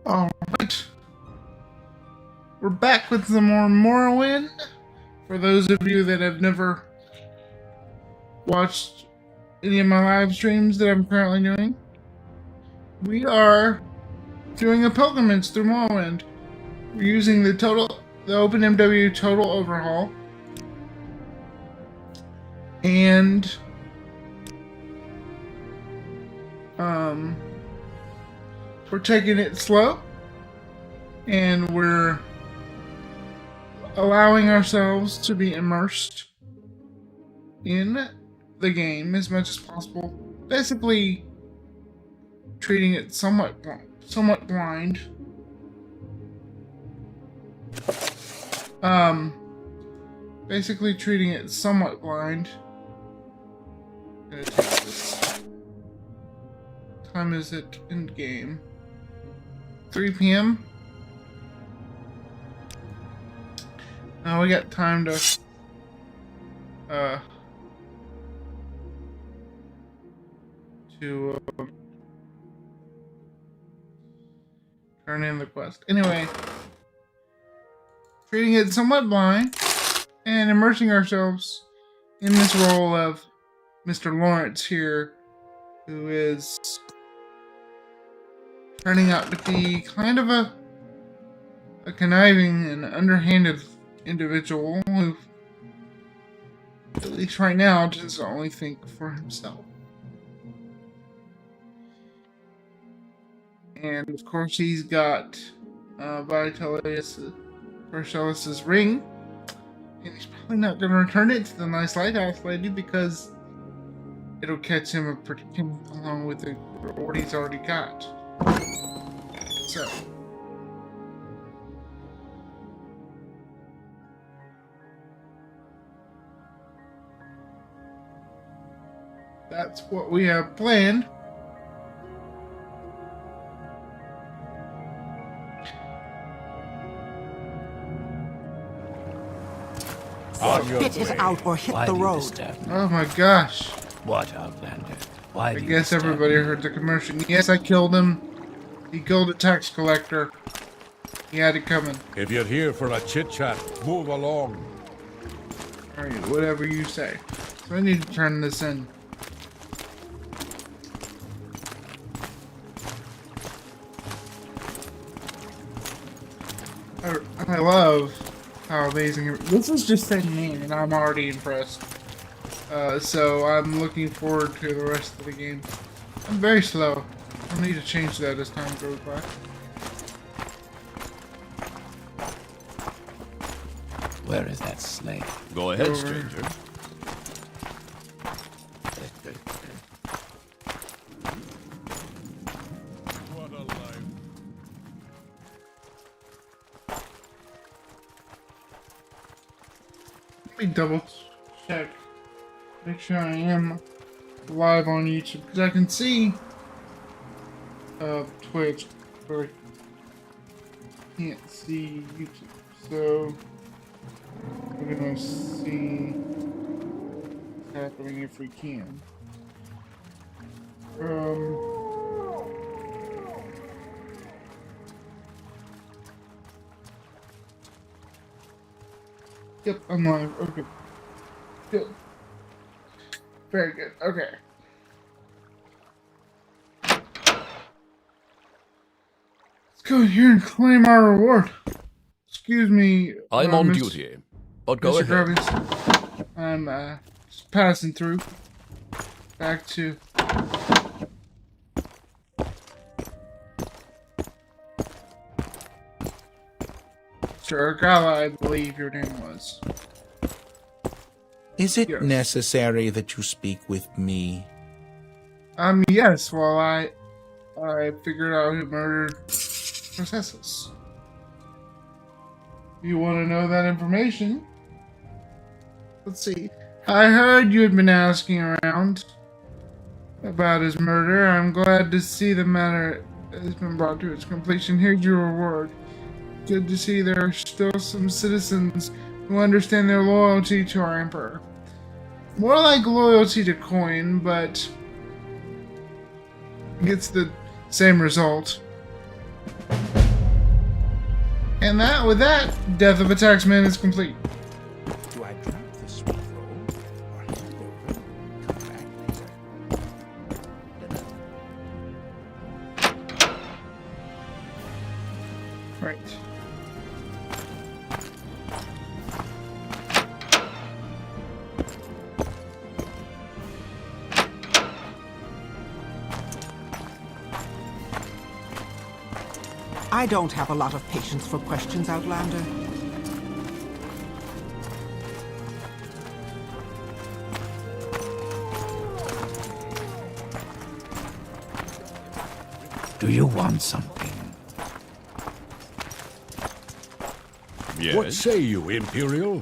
Alright. We're back with some more Morrowind. For those of you that have never watched any of my live streams that I'm currently doing, we are doing a pilgrimage through Morrowind. We're using the OpenMW Total Overhaul. And we're taking it slow, and we're allowing ourselves to be immersed in the game as much as possible. Basically, treating it somewhat blind. Basically treating it somewhat blind. I'm gonna take this. What time is it in game? 3 p.m. Now we got time to turn in the quest. Anyway, treating it somewhat blind and immersing ourselves in this role of Mr. Lawrence here, who is turning out to be kind of a conniving and underhanded individual who, at least right now, does only think for himself. And of course he's got Vitalis' ring, and he's probably not going to return it to the nice lighthouse lady because it'll catch him along with what he's already got. So that's what we have planned. Get it out or hit the road. Oh my gosh. What, Outlander? Why I guess everybody heard the commotion. Yes, I killed him. He killed a tax collector. He had it coming. If you're here for a chit-chat, move along. Alright, whatever you say. So I need to turn this in. I love how amazing this is. Just setting in, and I'm already impressed. So I'm looking forward to the rest of the game. I'm very slow. I'll need to change that as time goes by. Where is that slave? Go ahead, stranger. What a life. Let me double check. Make sure I am live on YouTube, because I can see Twitch, but I can't see YouTube. So we're gonna see what's happening if we can. Yep, I'm live. Okay. Good. Very good. Okay. Let's go in here and claim our reward. Excuse me. I'm on duty, but go Mr. ahead. Gravis. I'm just passing through. Back to. Sir Gala, I believe your name was. Is it Yes. necessary that you speak with me? Yes, well, I figured out who murdered Processus. You want to know that information? Let's see. I heard you had been asking around about his murder. I'm glad to see the matter has been brought to its completion. Here's your reward. Good to see there are still some citizens who understand their loyalty to our emperor. More like loyalty to coin, but gets the same result. And that, with that, Death of a Taxman is complete. Do I drop the scroll or hand it over? Come back later. Right. I don't have a lot of patience for questions, Outlander. Do you want something? Yes. What say you, Imperial?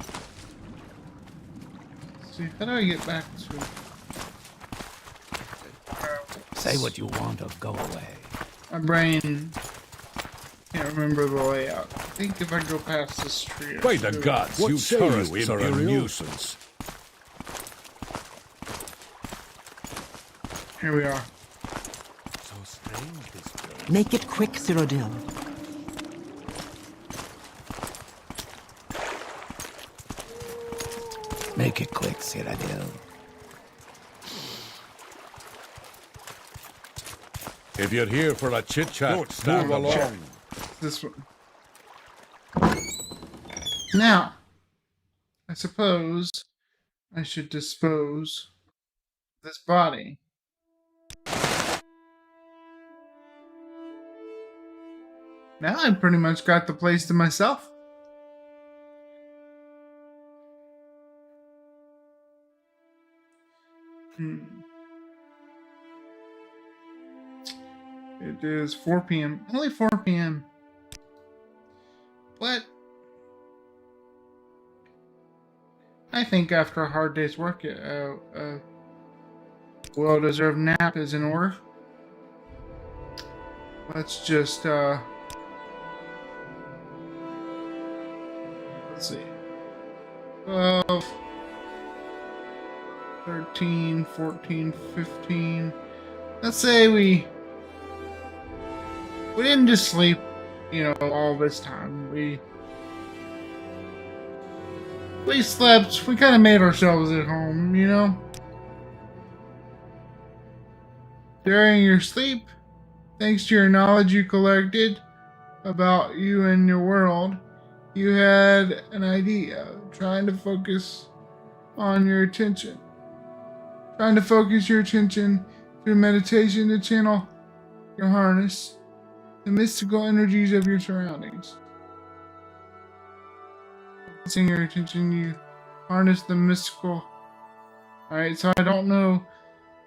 Let's see, how do I get back to... Say what you want or go away. My brain can't remember the layout. I think if I go past this tree... By the gods, you tourists are a nuisance. Here we are. So strange, this place. Make it quick, Cyrodiil. Make it quick, Cyrodiil. If you're here for a chit-chat, move along. This one. Now, I suppose I should dispose of this body. Now I've pretty much got the place to myself. It is 4 p.m. Only 4 p.m. But I think after a hard day's work, a well-deserved nap is in order. Let's just, let's see. 12, 13, 14, 15. Let's say we didn't just sleep, you know, all this time. We slept. We kind of made ourselves at home, you know. During your sleep, thanks to your knowledge you collected about you and your world, you had an idea, trying to focus on your attention. Trying to focus your attention through meditation to channel your harness the mystical energies of your surroundings. Focusing your attention, you harness the mystical. Alright, so I don't know.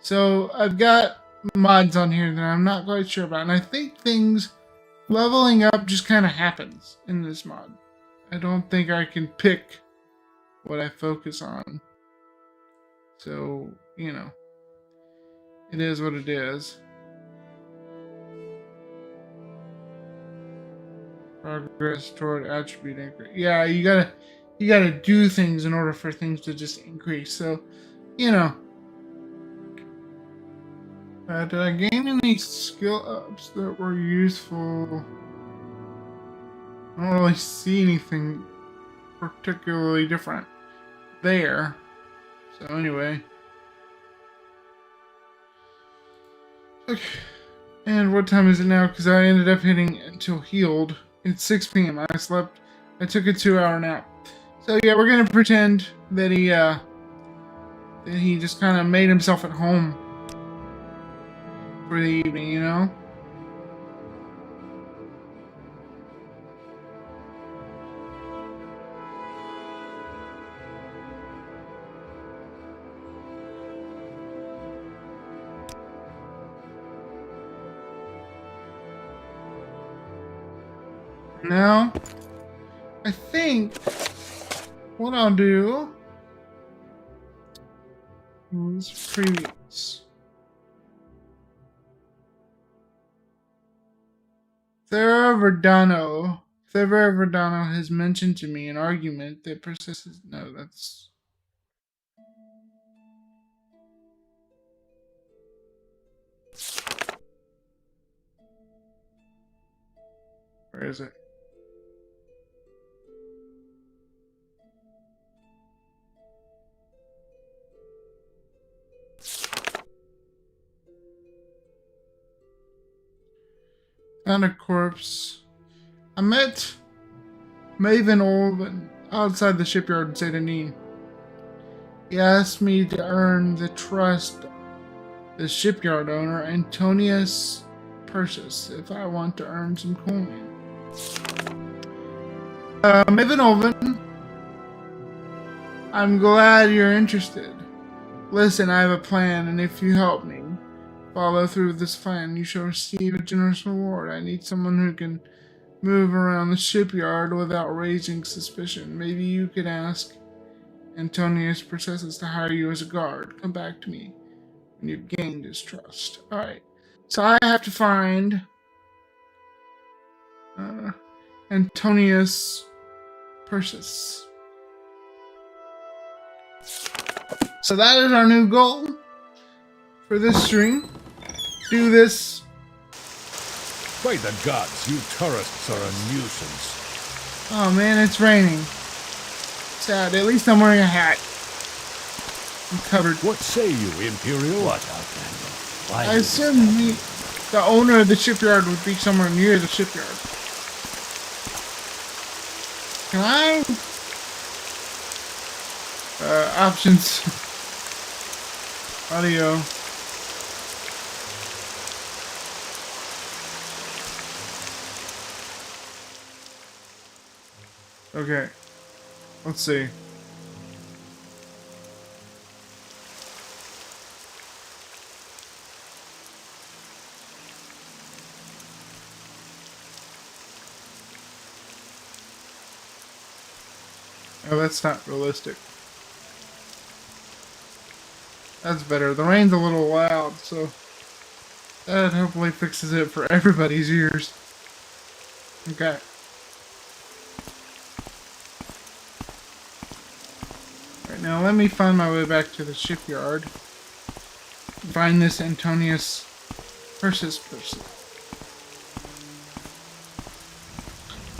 So I've got mods on here that I'm not quite sure about, and I think things leveling up just kind of happens in this mod. I don't think I can pick what I focus on. So, you know, it is what it is. Progress toward attribute increase. Yeah, you gotta do things in order for things to just increase. So, you know. Did I gain any skill ups that were useful? I don't really see anything particularly different there. So anyway. Okay. And what time is it now? Because I ended up hitting until healed. It's 6 p.m. I slept. I took a 2-hour nap. So yeah, we're gonna pretend that he just kind of made himself at home for the evening, you know? Now, I think what I'll do is previous. Vvardenfell has mentioned to me an argument that persists. No, that's. Where is it? Found a corpse. I met Maven Olven outside the shipyard in Sedanin. He asked me to earn the trust of the shipyard owner, Antonius Persis, if I want to earn some coin. Maven Olven, I'm glad you're interested. Listen, I have a plan, and if you help me follow through with this plan, you shall receive a generous reward. I need someone who can move around the shipyard without raising suspicion. Maybe you could ask Antonius Persis to hire you as a guard. Come back to me when you've gained his trust. Alright, so I have to find Antonius Persis. So that is our new goal for this stream. Do this. By the gods, you tourists are a nuisance. Oh man, it's raining. Sad. At least I'm wearing a hat. I'm covered. What say you, Imperial? What, Outlander? Why I you assume the owner of the shipyard would be somewhere near the shipyard. Can I? Options. Audio. Okay. Let's see. Oh, that's not realistic. That's better. The rain's a little loud, so that hopefully fixes it for everybody's ears. Okay. Right, now let me find my way back to the shipyard. Find this Antonius Persis person.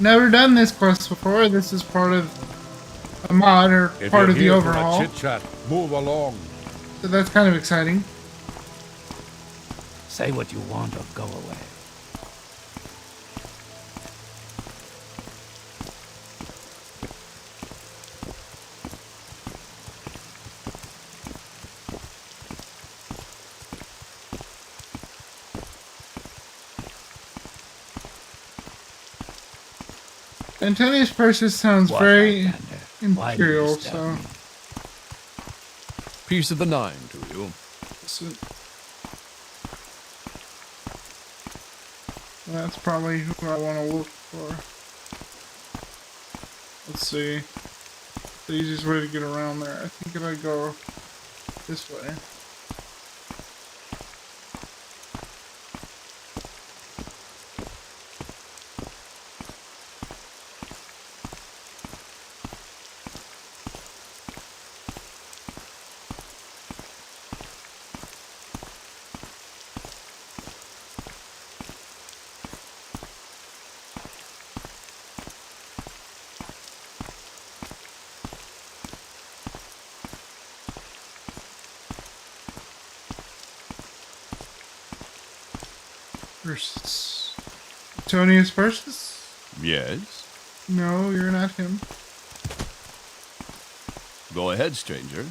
Never done this quest before. This is part of a mod or If part you're of the here overhaul. for a chit-chat, move along. So that's kind of exciting. say what you want or go away. Antonius Persis sounds What, very Outlander? Why do you imperial, disturb so... me? Piece of the 9 to you. That's probably who I want to look for. Let's see. The easiest way to get around there. I think if I go this way. Persis. Antonius Persis? Yes? No, you're not him. Go ahead, stranger.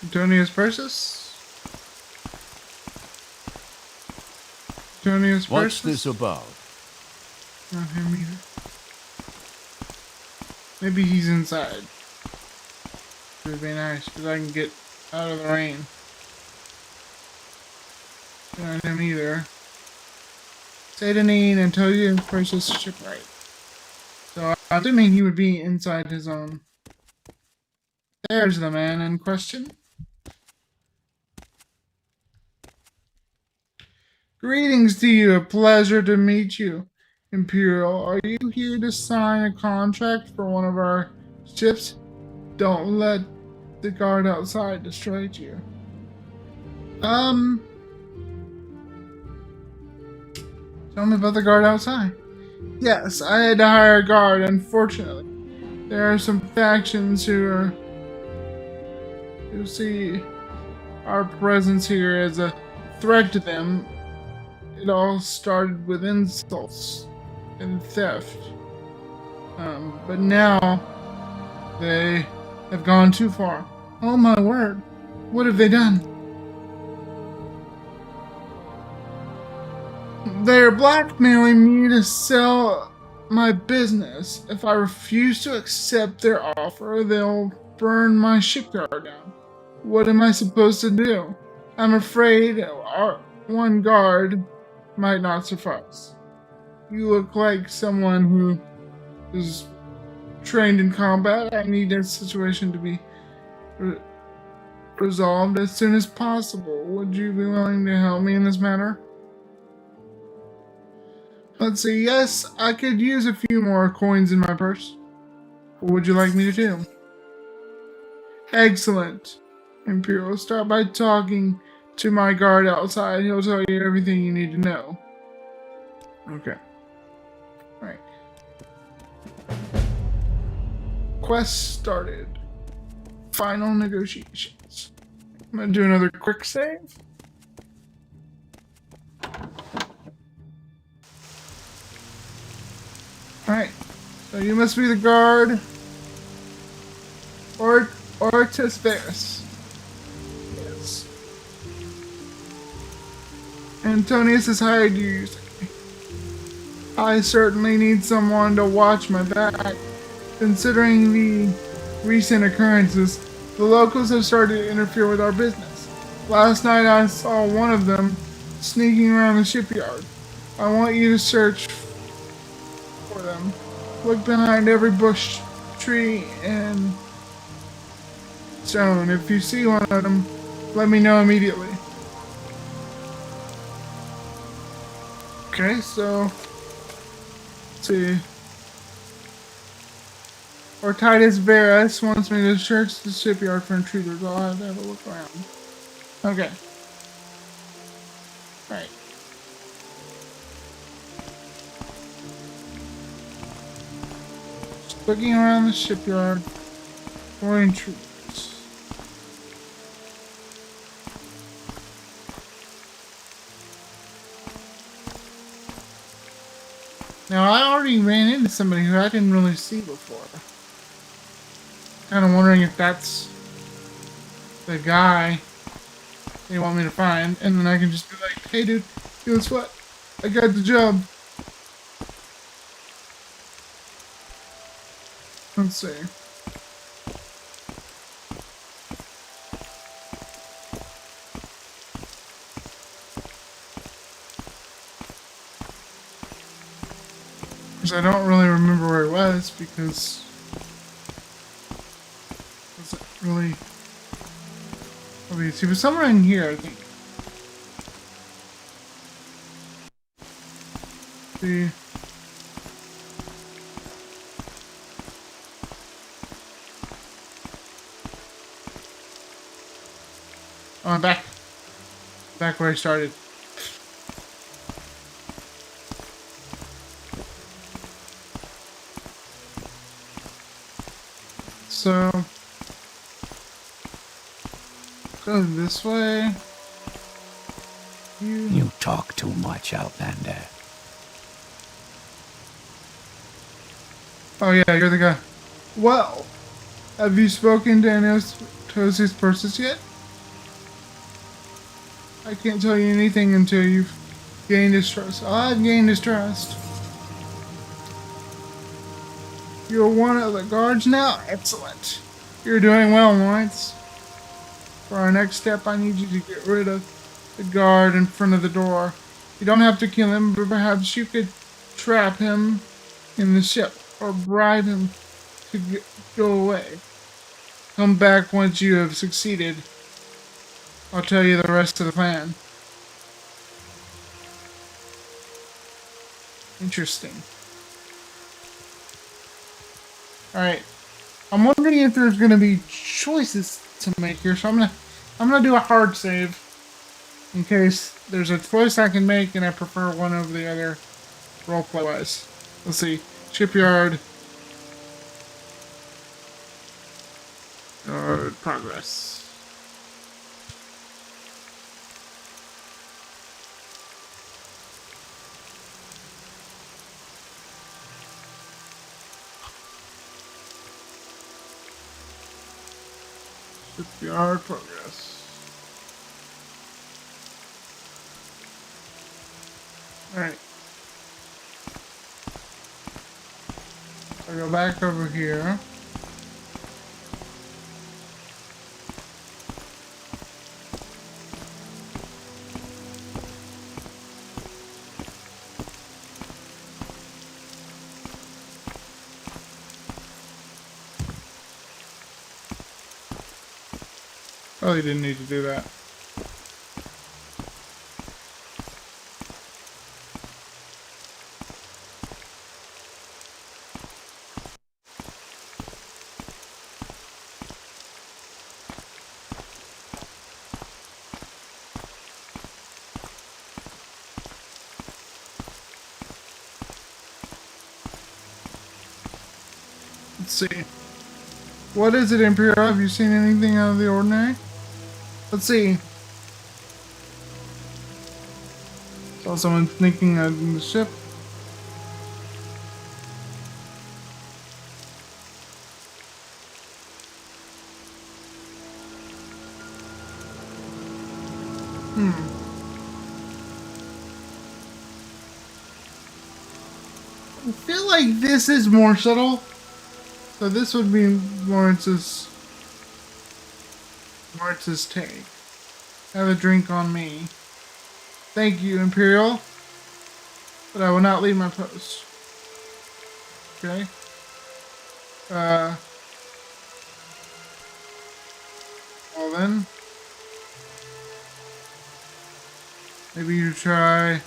Antonius Persis? Antonius Persis? What's this about? Not him either. Maybe he's inside. It would be nice, because I can get out of the rain. Not him either. Sedanine and Antonius Persis shipwright. So I'm assuming he would be inside his own. There's the man in question. Greetings to you, a pleasure to meet you, Imperial. Are you here to sign a contract for one of our ships? Don't let the guard outside distract you. Tell me about the guard outside. Yes, I had to hire a guard, unfortunately. There are some factions who see our presence here as a threat to them. It all started with insults and theft. But now they have gone too far. Oh my word. What have they done? They're blackmailing me to sell my business. If I refuse to accept their offer, they'll burn my shipyard down. What am I supposed to do? I'm afraid our one guard might not suffice. You look like someone who is trained in combat. I need this situation to be resolved as soon as possible. Would you be willing to help me in this matter? Let's see, yes, I could use a few more coins in my purse. What would you like me to do? Excellent. Imperial, start by talking to my guard outside. He'll tell you everything you need to know. Okay. Alright. Quest started. Final negotiations. I'm gonna do another quick save. Alright. So you must be the guard. Ortis Varus. Yes. Antonius has hired you. I certainly need someone to watch my back. Considering the recent occurrences, the locals have started to interfere with our business. Last night I saw one of them sneaking around the shipyard. I want you to search for them. Look behind every bush, tree, and stone. If you see one of them, let me know immediately. Okay, so let's see. Ortitus Varus wants me to search the shipyard for intruders. I'll have to have a look around. Okay. Right. Just looking around the shipyard for intruders. Now, I already ran into somebody who I didn't really see before. Kind of wondering if that's the guy they want me to find, and then I can just be like, hey dude, guess what? I got the job. Let's see. Because I don't really remember where it was, because it wasn't really obvious. He was somewhere in here, I think. See. Oh, I'm back. Back where I started. So, go this way. You talk too much, Outlander. Oh yeah, you're the guy. Well, have you spoken to Anastasius Persis yet? I can't tell you anything until you've gained his trust. I've gained his trust. You're one of the guards now? Excellent. You're doing well, Lawrence. For our next step, I need you to get rid of the guard in front of the door. You don't have to kill him, but perhaps you could trap him in the ship or bribe him to go away. Come back once you have succeeded. I'll tell you the rest of the plan. Interesting. Alright. I'm wondering if there's gonna be choices to make here, so I'm gonna do a hard save in case there's a choice I can make and I prefer one over the other roleplay wise. Let's see. Shipyard. Progress. Shipyard progress. Alright. I go back over here. Probably didn't need to do that. Let's see. What is it, Imperial? Have you seen anything out of the ordinary? Let's see. Saw someone sneaking out in the ship. I feel like this is more subtle. So this would be Lawrence's take. Have a drink on me. Thank you, Imperial. But I will not leave my post. Okay? Well then. Maybe you try...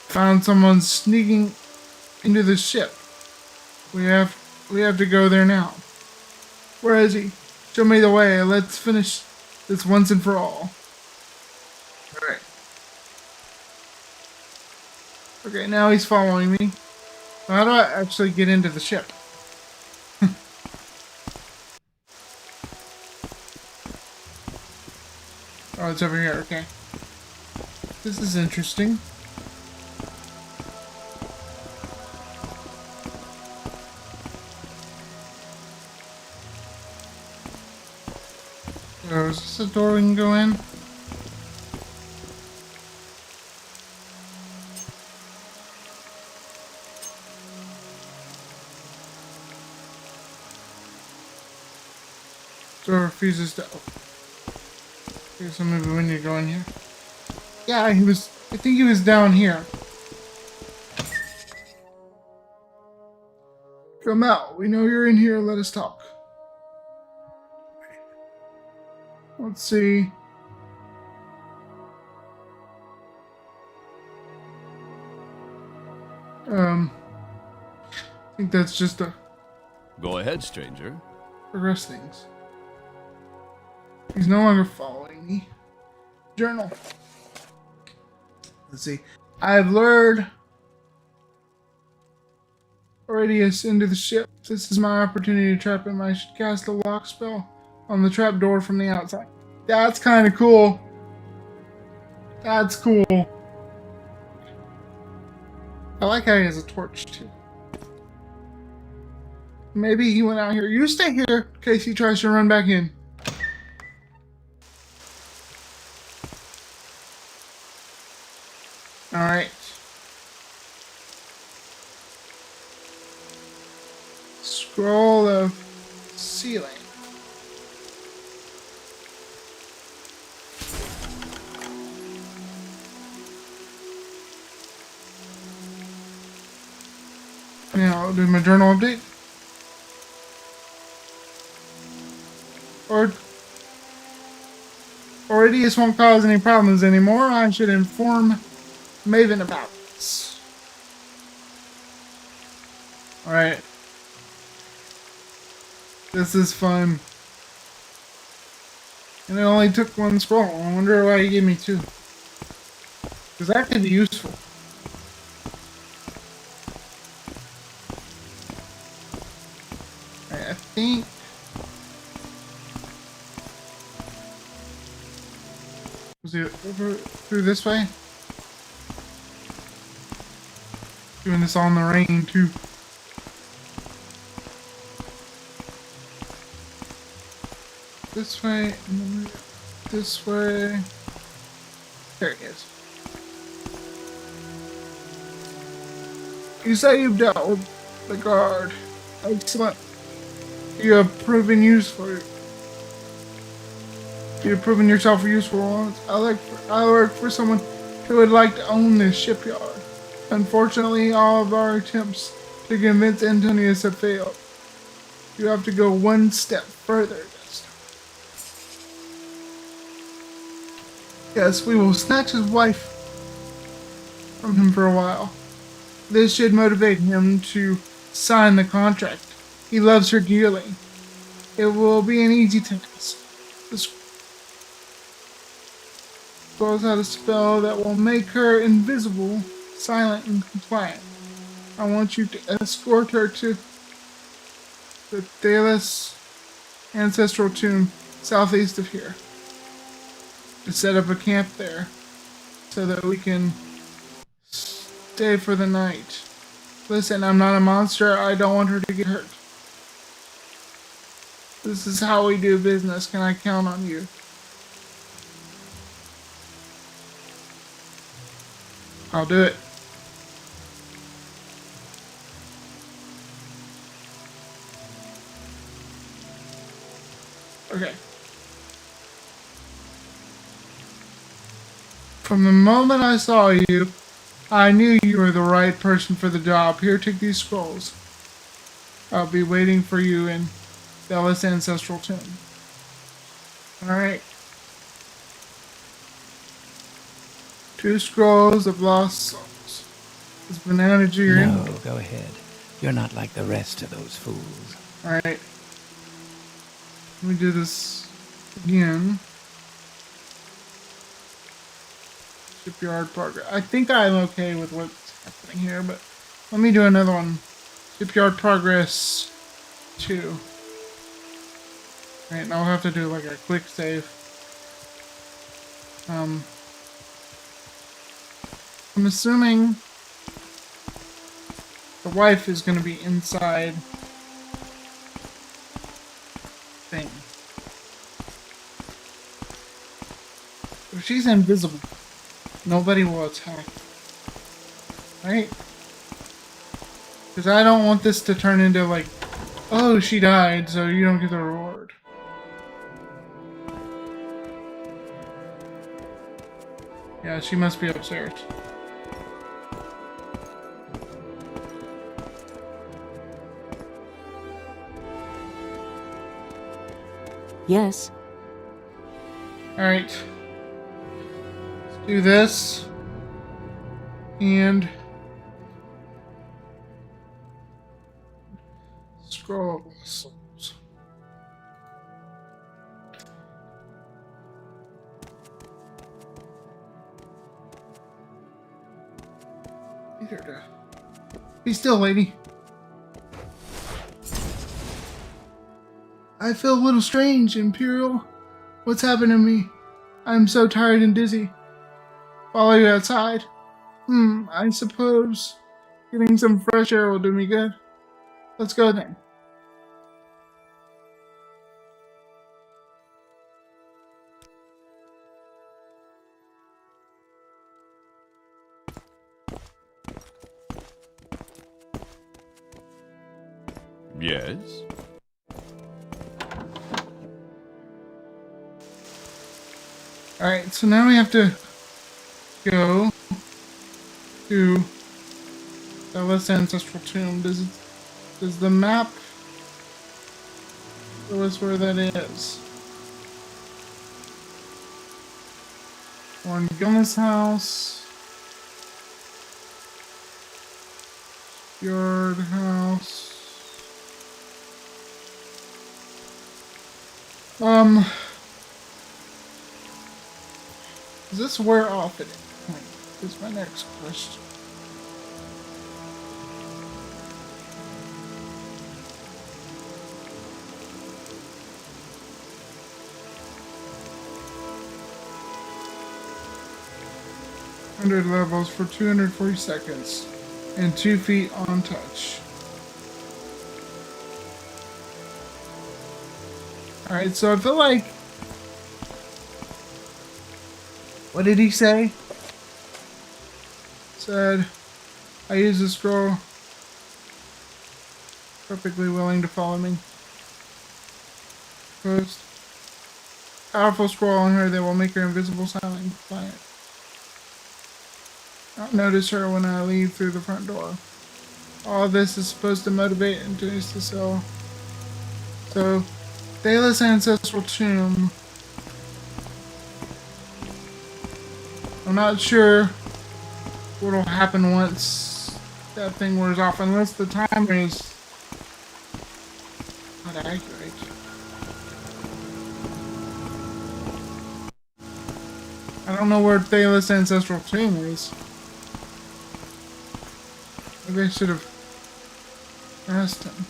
Found someone sneaking into the ship. We have to go there now. Where is he? Show me the way. Let's finish this once and for all. Alright. Okay, now he's following me. So how do I actually get into the ship? Oh, it's over here. Okay. This is interesting. Oh, is this a door we can go in? Door refuses to open. Okay, so maybe we need to go in here. Yeah, I think he was down here. Come out. We know you're in here. Let us talk. Let's see. I think that's just a Go ahead, stranger. progress things. He's no longer following me. Journal. Let's see. I have lured Radius into the ship. This is my opportunity to trap him. I should cast a lock spell on the trap door from the outside. That's kind of cool. That's cool. I like how he has a torch too. Maybe he went out here. You stay here in case he tries to run back in. Alright. Scroll of ceiling. Now I'll do my journal update. Radius won't cause any problems anymore. I should inform Maven about this. Alright. This is fun. And it only took one scroll. I wonder why he gave me two. Because that could be useful. Alright, I think... Was it over through this way? Doing this all in the rain, too. This way, and then this way. There he is. You say you've dealt with the guard. Excellent. You have proven useful. You have proven yourself useful. I work for someone who would like to own this shipyard. Unfortunately, all of our attempts to convince Antonius have failed. You have to go one step further this time. Yes, we will snatch his wife from him for a while. This should motivate him to sign the contract. He loves her dearly. It will be an easy task. This scrolls out a spell that will make her invisible, silent, and compliant. I want you to escort her to the Thalos ancestral tomb southeast of here. To set up a camp there so that we can stay for the night. Listen, I'm not a monster. I don't want her to get hurt. This is how we do business. Can I count on you? I'll do it. Okay. From the moment I saw you, I knew you were the right person for the job. Here, take these scrolls. I'll be waiting for you in Bella's ancestral tomb. Alright. 2 scrolls of lost souls. Is Banana G in? No, go ahead. You're not like the rest of those fools. Alright. Let me do this again. Shipyard progress. I think I'm okay with what's happening here, but let me do another one. Shipyard progress 2. Alright, and I'll have to do like a quick save. I'm assuming the wife is going to be inside thing. If she's invisible, nobody will attack. Right? Because I don't want this to turn into like, oh, she died, so you don't get the reward. Yeah, she must be upstairs. Yes. Alright. Let's do this. And scroll of souls. Be still, lady. I feel a little strange, Imperial. What's happened to me? I'm so tired and dizzy. Follow you outside. I suppose getting some fresh air will do me good. Let's go then. Yes? Alright, so now we have to go to Bella's ancestral tomb. Does the map show us where that is? One Gilman's house. Yard house. Does this wear off at any point? Is my next question. Hundred levels for 240 seconds and 2 feet on touch. Alright, so I feel like, what did he say? Said, I use this scroll, perfectly willing to follow me. Post. Powerful scroll on her that will make her invisible, silent, and defiant. Don't notice her when I leave through the front door. All this is supposed to motivate and entice the cell. So, Thalos' ancestral tomb. I'm not sure what'll happen once that thing wears off, unless the timer is not accurate. I don't know where Thalos' ancestral tomb is. Maybe I should have asked him.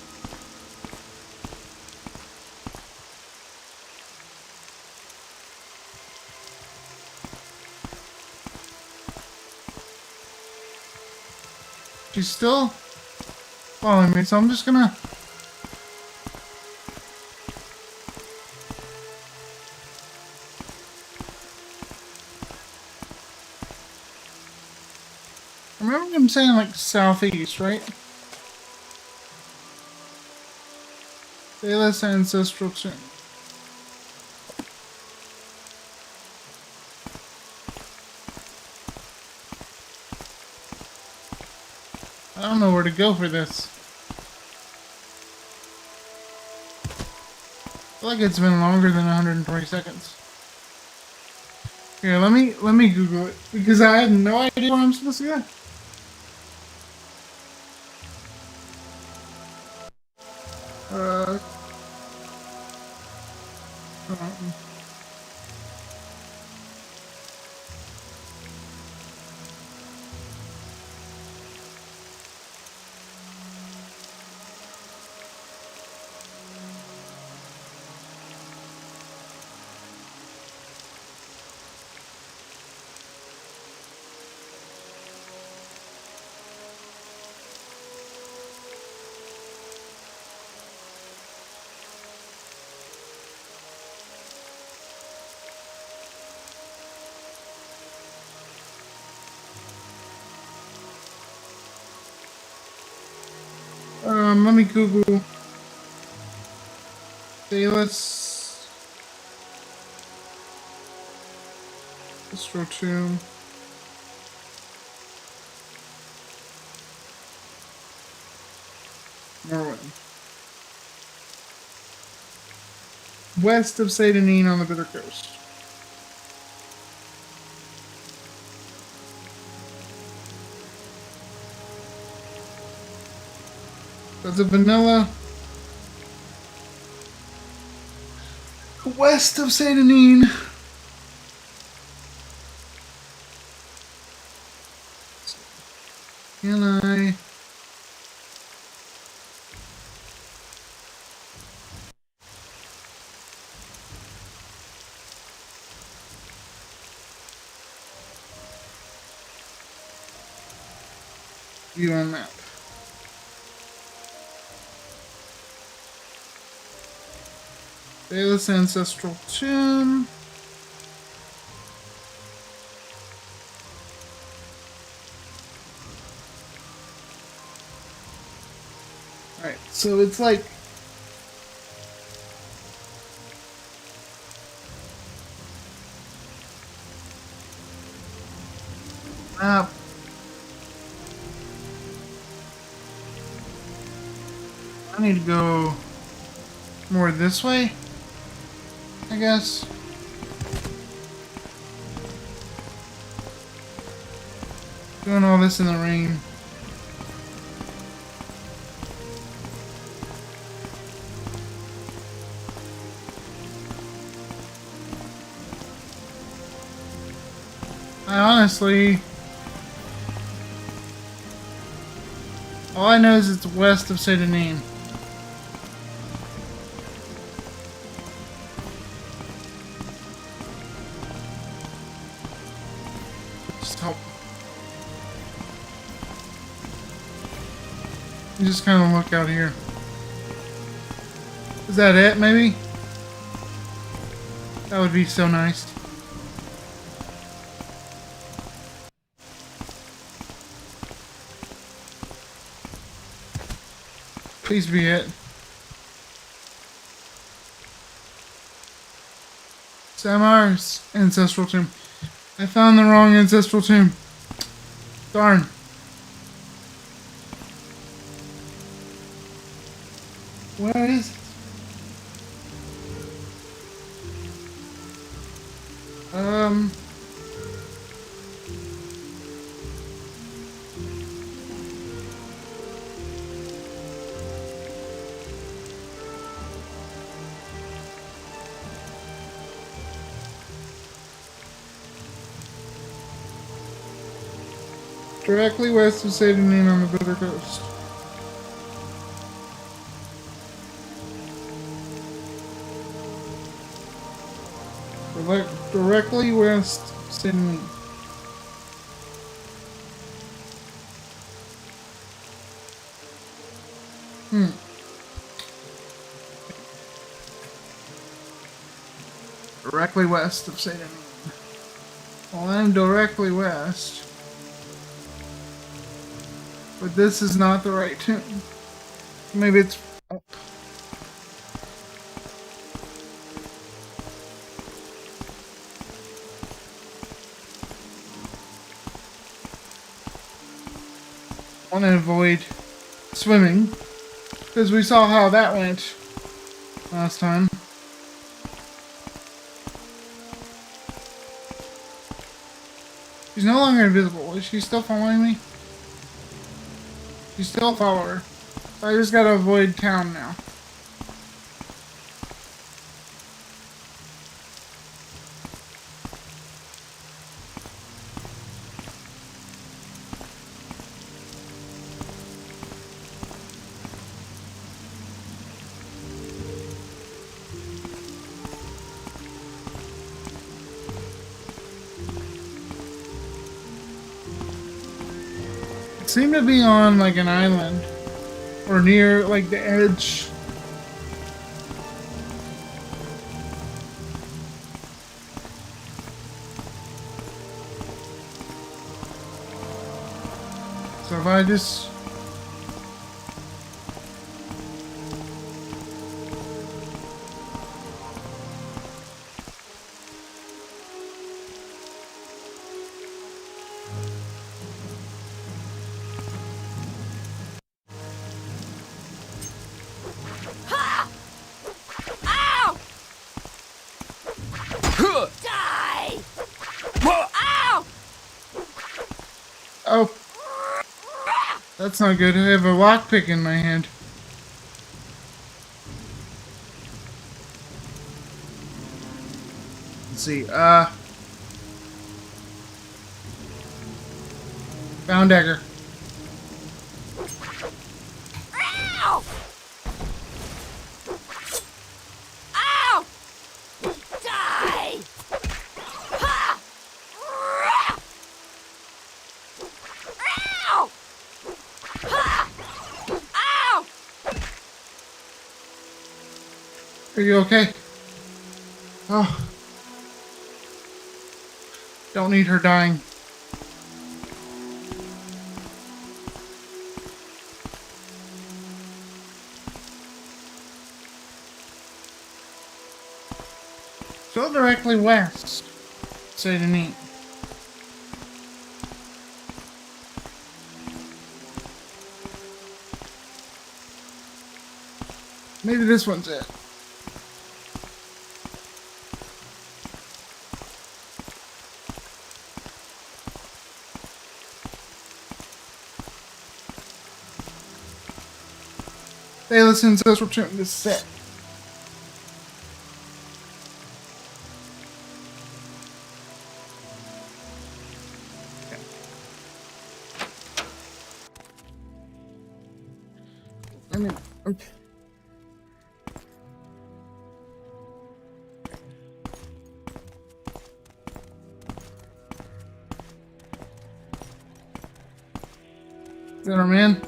She's still following me, so I'm just gonna... I remember him saying like southeast, right? Thalos' ancestral tomb. I don't know where to go for this. I feel like it's been longer than 120 seconds. Here, let me Google it because I have no idea where I'm supposed to go. Um, let me Google Thalos Astro Tomb. Morrowind. West of Satanine on the Bitter Coast. That's a vanilla. West of Satanine. Can I... view on map? Thalos' ancestral tomb. Alright, so it's like... map. I need to go more this way, I guess. Doing all this in the rain. I honestly... All I know is it's west of Saint Denis. Just help. You just kind of look out here. Is that it, maybe? That would be so nice. Please be it. Samar's ancestral tomb. I found the wrong ancestral tomb. Darn. Where is it? Directly west of Saint Denis on the Bitter Coast. Directly west of Saint Denis. Directly west of Saint Denis. Well, I'm directly west. But this is not the right tomb. Maybe it's up. I want to avoid swimming because we saw how that went last time. She's no longer invisible. Is she still following me? You still follow her. So I just gotta avoid town now. Seem to be on like an island or near like the edge. So if I just oh, that's not good. I have a lockpick in my hand. Let's see. Found dagger. Ow! Ow! Die! Ha! Ow! Ha! Ow! Are you okay? Oh. Don't need her dying. Go directly west. Say to me. Maybe this one's it. Hey, listen, so let's return this set. mean, okay. Is that our man?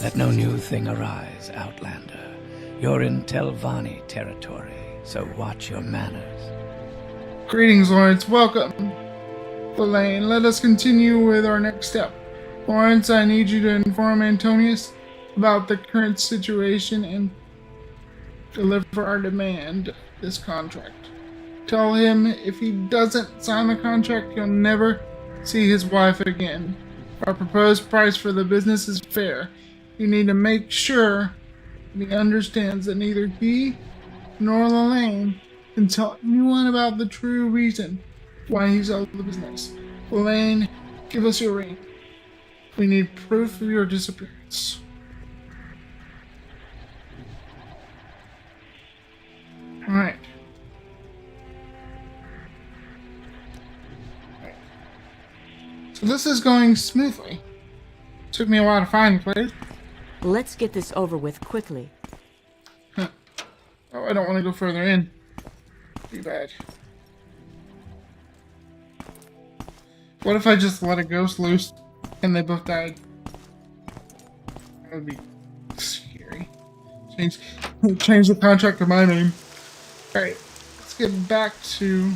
Let no new thing arise, Outlander. You're in Telvanni territory, so watch your manners. Greetings, Lawrence. Welcome. Elaine, let us continue with our next step. Lawrence, I need you to inform Antonius about the current situation and deliver our demand, this contract. Tell him if he doesn't sign the contract, he'll never see his wife again. Our proposed price for the business is fair. You need to make sure that he understands that neither he nor Lelaine can tell anyone about the true reason why he sold the business. Lelaine, give us your ring. We need proof of your disappearance. Alright. So this is going smoothly. Took me a while to find the place. Let's get this over with quickly. Huh. Oh, I don't want to go further in. Too bad. What if I just let a ghost loose and they both died? That would be scary. Change the contract to my name. Alright, let's get back to...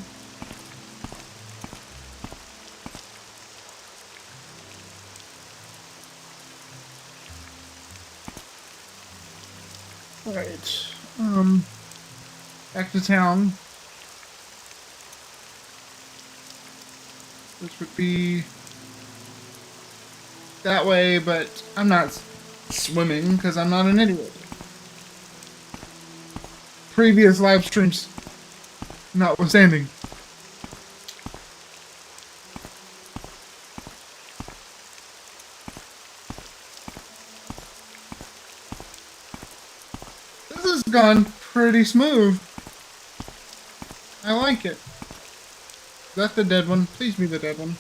Alright, back to town. Which would be that way, but I'm not swimming because I'm not an idiot. Previous live streams notwithstanding. This has gone pretty smooth. I like it. Is that the dead one? Please be the dead one.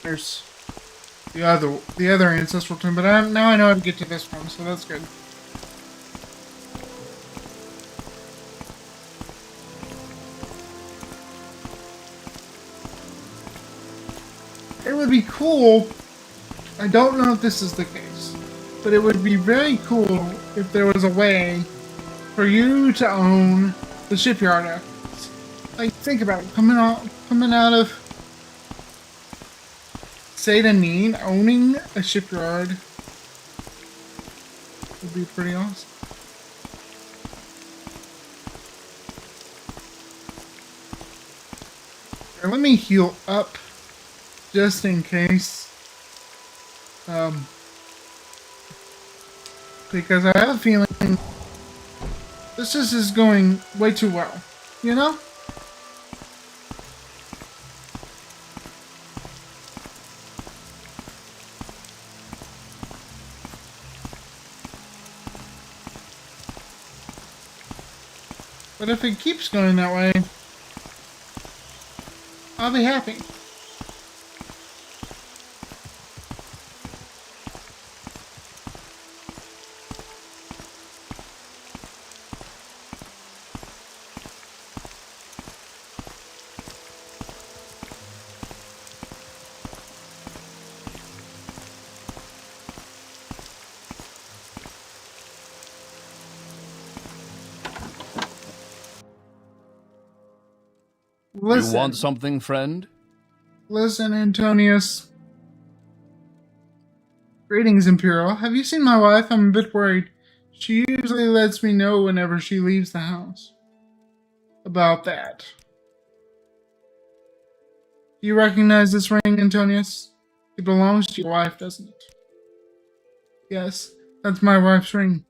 There's the other ancestral tomb, but now I know how to get to this one, so that's good. It would be cool. I don't know if this is the case, but it would be very cool if there was a way for you to own the shipyard assets. Like, think about it, coming out of Satanin, owning a shipyard would be pretty awesome. Here, let me heal up just in case. Because I have a feeling this just is going way too well, you know? But if it keeps going that way, I'll be happy. Listen, You want something, friend? listen, Antonius. Greetings, Imperial. Have you seen my wife? I'm a bit worried. She usually lets me know whenever she leaves the house. About that. Do you recognize this ring, Antonius? It belongs to your wife, doesn't it? Yes, that's my wife's ring.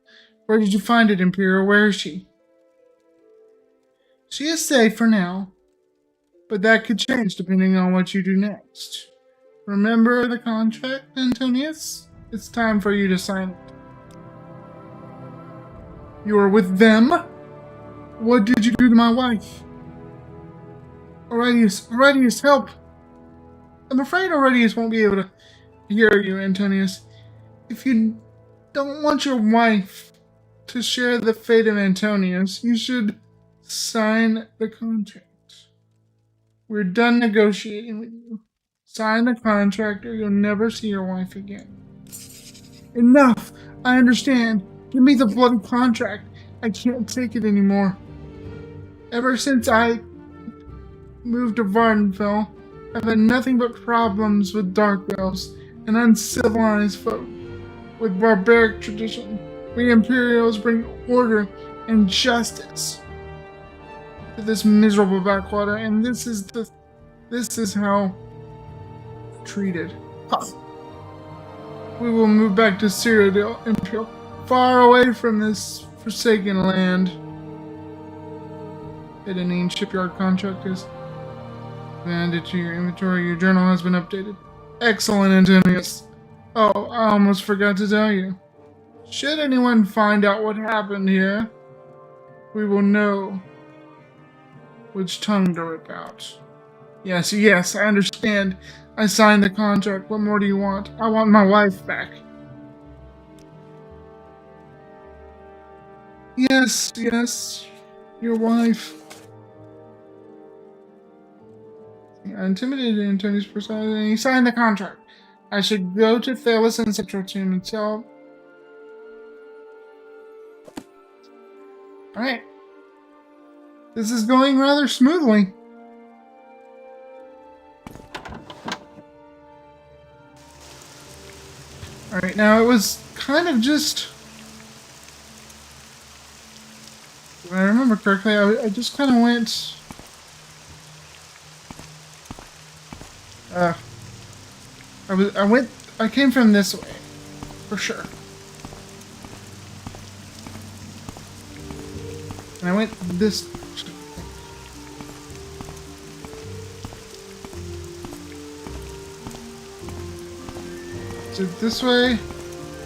Where did you find it, Imperial? Where is she? She is safe for now, but that could change depending on what you do next. Remember the contract, Antonius? It's time for you to sign it. You are with them, What did you do to my wife? Aurelius, help! I'm afraid Aurelius won't be able to hear you, Antonius. If you don't want your wife to share the fate of Antonius, you should sign the contract. We're done negotiating with you. Sign the contract or you'll never see your wife again. Enough! I understand. Give me the bloody contract. I can't take it anymore. Ever since I moved to Vvardenfell, I've had nothing but problems with dark elves and uncivilized folk with barbaric tradition. We Imperials bring order and justice to this miserable backwater, and this is how treated. We will move back to Cyrodiil Imperial, far away from this forsaken land. Hidden shipyard contract is added to your inventory. Your journal has been updated. Excellent, Antonius. Oh, I almost forgot to tell you. Should anyone find out what happened here, we will know which tongue to rip out. Yes, I understand. I signed the contract. What more do you want? I want my wife back. Yes, your wife. I intimidated Antonius personally, and he signed the contract. I should go to Thalos and Central Tomb and tell. Alright. This is going rather smoothly. Alright, now it was kind of just. If I remember correctly, I just kind of went. I came from this way, for sure. And I went this. So this way. I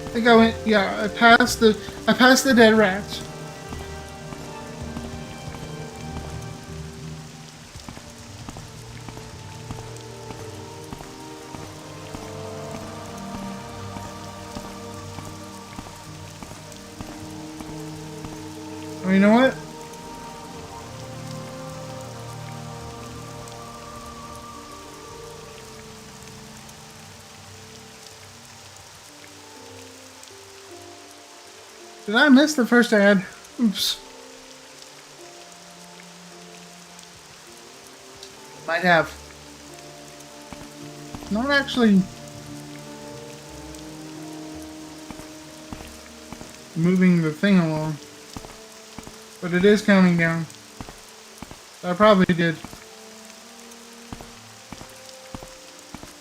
think I went. Yeah, I passed the dead rats. Oh, you know what? Did I miss the first ad? Oops. Might have. Not actually moving the thing along. But it is counting down. I probably did.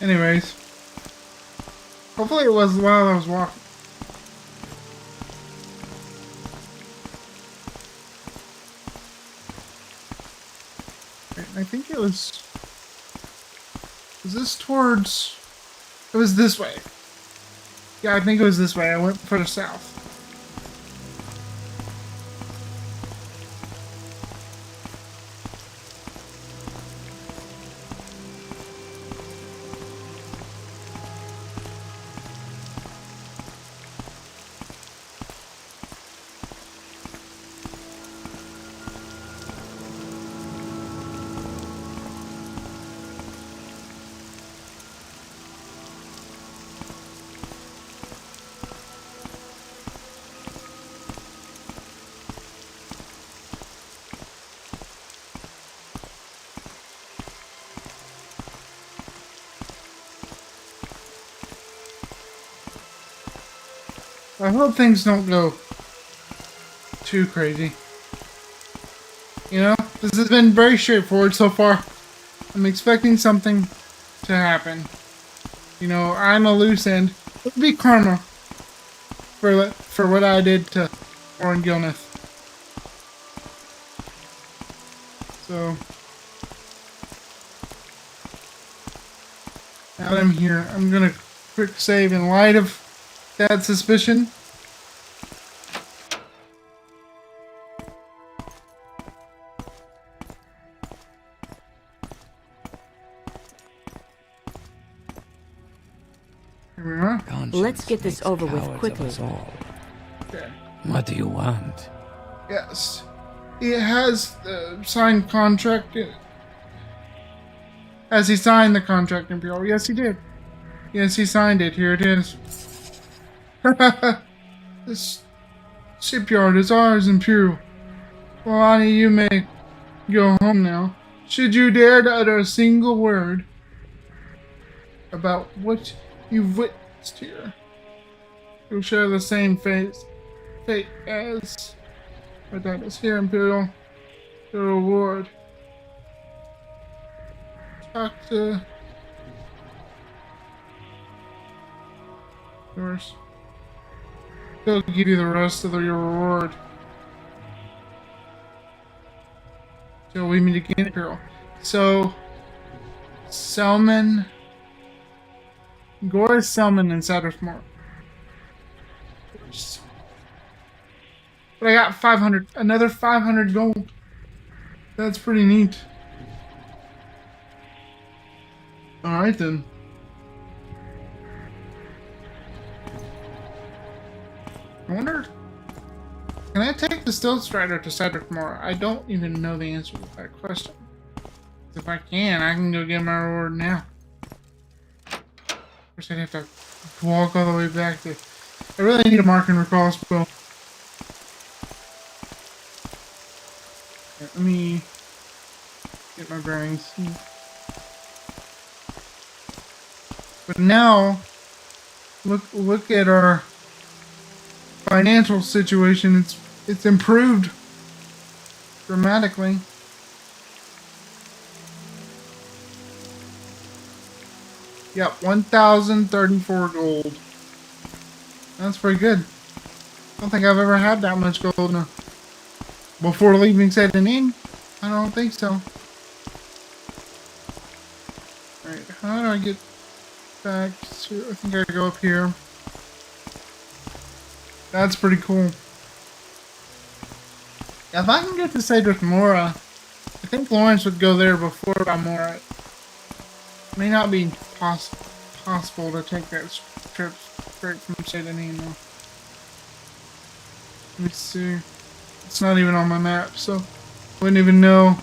Anyways. Hopefully it was while I was walking. I think it was this towards. It was this way. Yeah, I think it was this way. I went further south. I hope things don't go too crazy. You know, this has been very straightforward so far. I'm expecting something to happen. You know, I'm a loose end. It'll be karma for what I did to Warren Gilneth. So now that I'm here, I'm gonna quick save in light of that suspicion. Mora. Let's get this Conscience over makes with cowards of quickly. us all. Okay. What do you want? Yes. He has the signed contract. Has he signed the contract, Imperial? Yes, he did. Yes, he signed it. Here it is. This shipyard is ours, Imperial. Well, Ani, you may go home now. Should you dare to utter a single word about what you've witnessed here, you'll share the same fate as that is here, Imperial. The reward. Talk to yours. They'll give you the rest of your reward. Till we meet again, Imperial. So, Selman, Gore Selman and Sattersmore. But I got 500, another 500 gold. That's pretty neat. Alright then. I wonder, can I take the Stealth Strider to Sattersmore? I don't even know the answer to that question. If I can go get my reward now. First I'd have to walk all the way back there. I really need a mark and recall spell. Let me get my bearings. But now, look at our financial situation. It's improved dramatically. Yep, 1,034 gold. That's pretty good. I don't think I've ever had that much gold now. Before leaving Sedanin? I don't think so. Alright, how do I get back to... I think I go up here. That's pretty cool. If I can get to Cedric Mora, I think Lawrence would go there before Balmora. It may not be possible to take that trip straight from Sedanin though. Let me see. It's not even on my map, so wouldn't even know.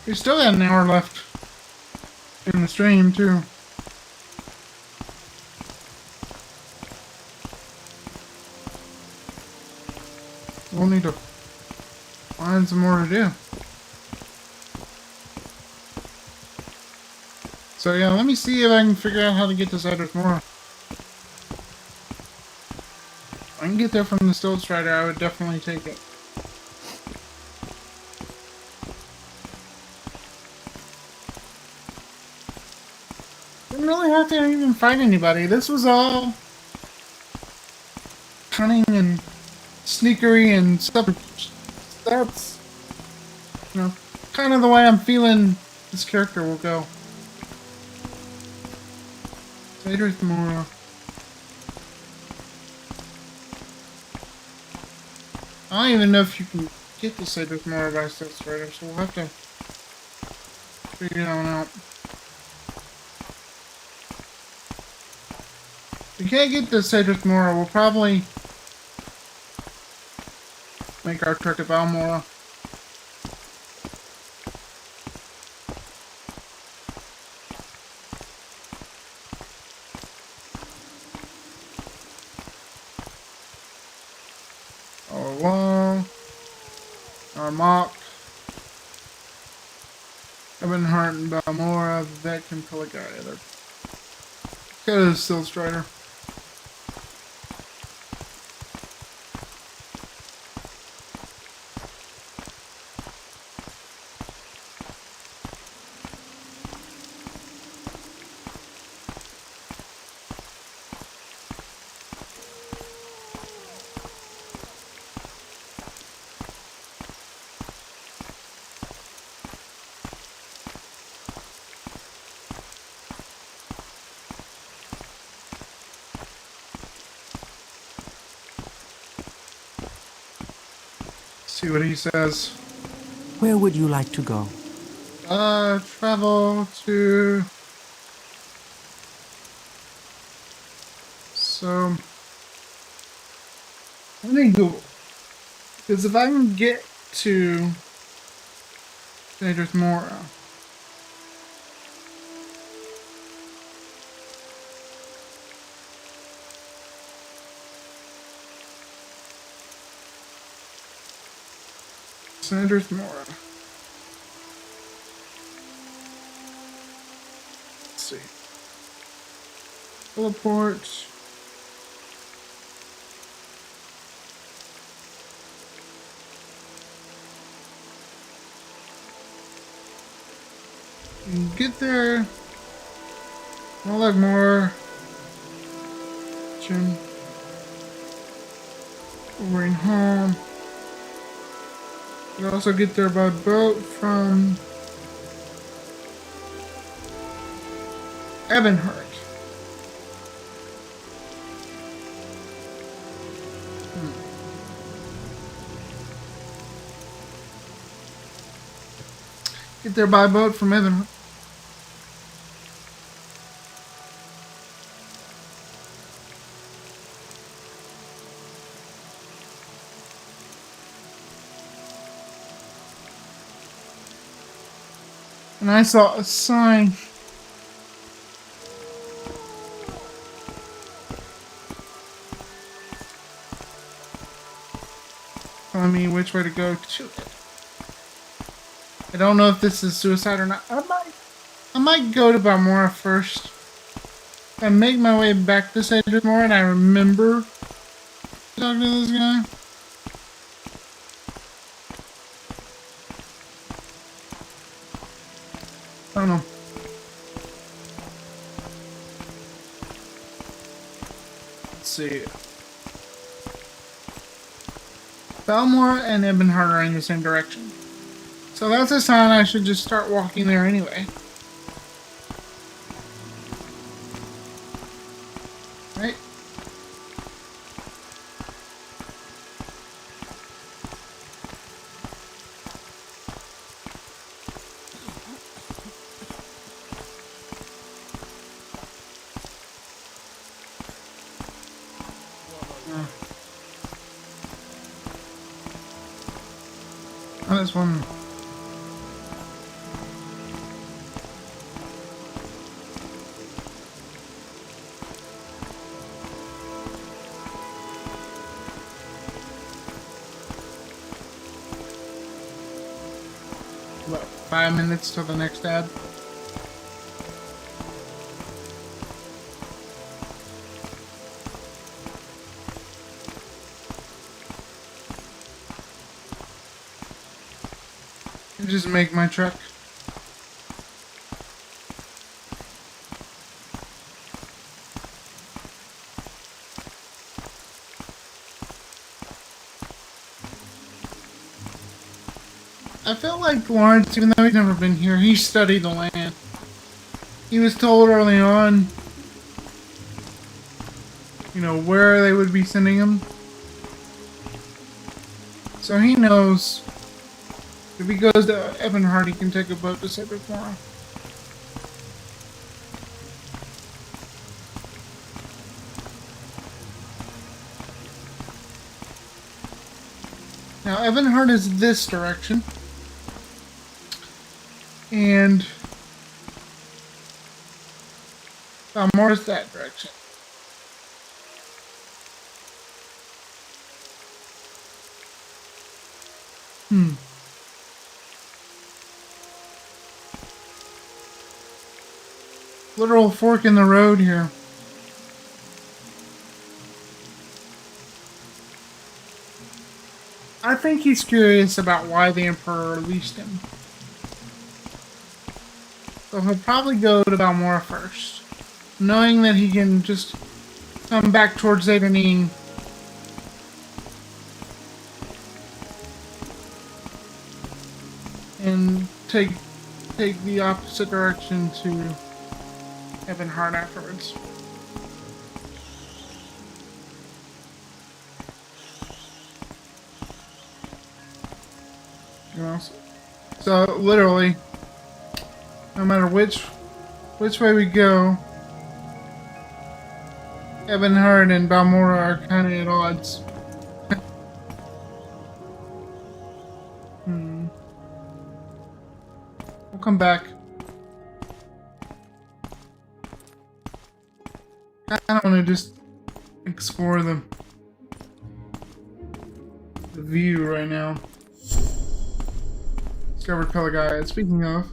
We still got an hour left in the stream, too. We'll need to find some more to do. So yeah, let me see if I can figure out how to get to Cedric Mora. If I can get there from the Stealth Strider, I would definitely take it. Didn't really have to even fight anybody. This was all cunning and sneakery and stuff. That's, you know, kind of the way I'm feeling this character will go. Cedric Mora. I don't even know if you can get to Cedric Mora by Stealth Strider, so we'll have to figure that one out. If we can't get to Cedric Mora, we'll probably make our trek to Balmora. Our Mock. Ebonheart and Balmora, Vivek and Peligaya. go to the Still Strider. See what he says. Where would you like to go? Travel to... So... Let me Google. Because if I can get to... Dangerous Mora... Dangerous Mora... Let's see. Teleport... Get there. I'll like more. Jim. Going home. You also get there by boat from Ebonheart. Get there by boat from Ebonheart. And I saw a sign. Telling me which way to go to it. I don't know if this is suicide or not. I might go to Balmora first. If I make my way back to Sedgemoor and I remember talking to this guy. I don't know. Let's see. Balmora and Ebonheart are in the same direction. So that's a sign I should just start walking there anyway. Right? Oh, there's one. What, 5 minutes till the next ad? Just make my truck. I feel like Lawrence, even though he's never been here, he studied the land. He was told early on, you know, where they would be sending him. So he knows. If he goes to Ebonheart, he can take a boat to Sedgemoor. Now, Ebonheart is this direction. And Balmora is that direction. Literal fork in the road here. I think he's curious about why the Emperor released him. So he'll probably go to Balmora first, knowing that he can just come back towards Zaydaneen. And take the opposite direction to Ebonheart afterwards. You know, so literally, no matter which way we go, Ebonheart and Balmora are kind of at odds. We'll come back. I don't want to just explore the view right now. Discovered Pelagaya. Speaking of,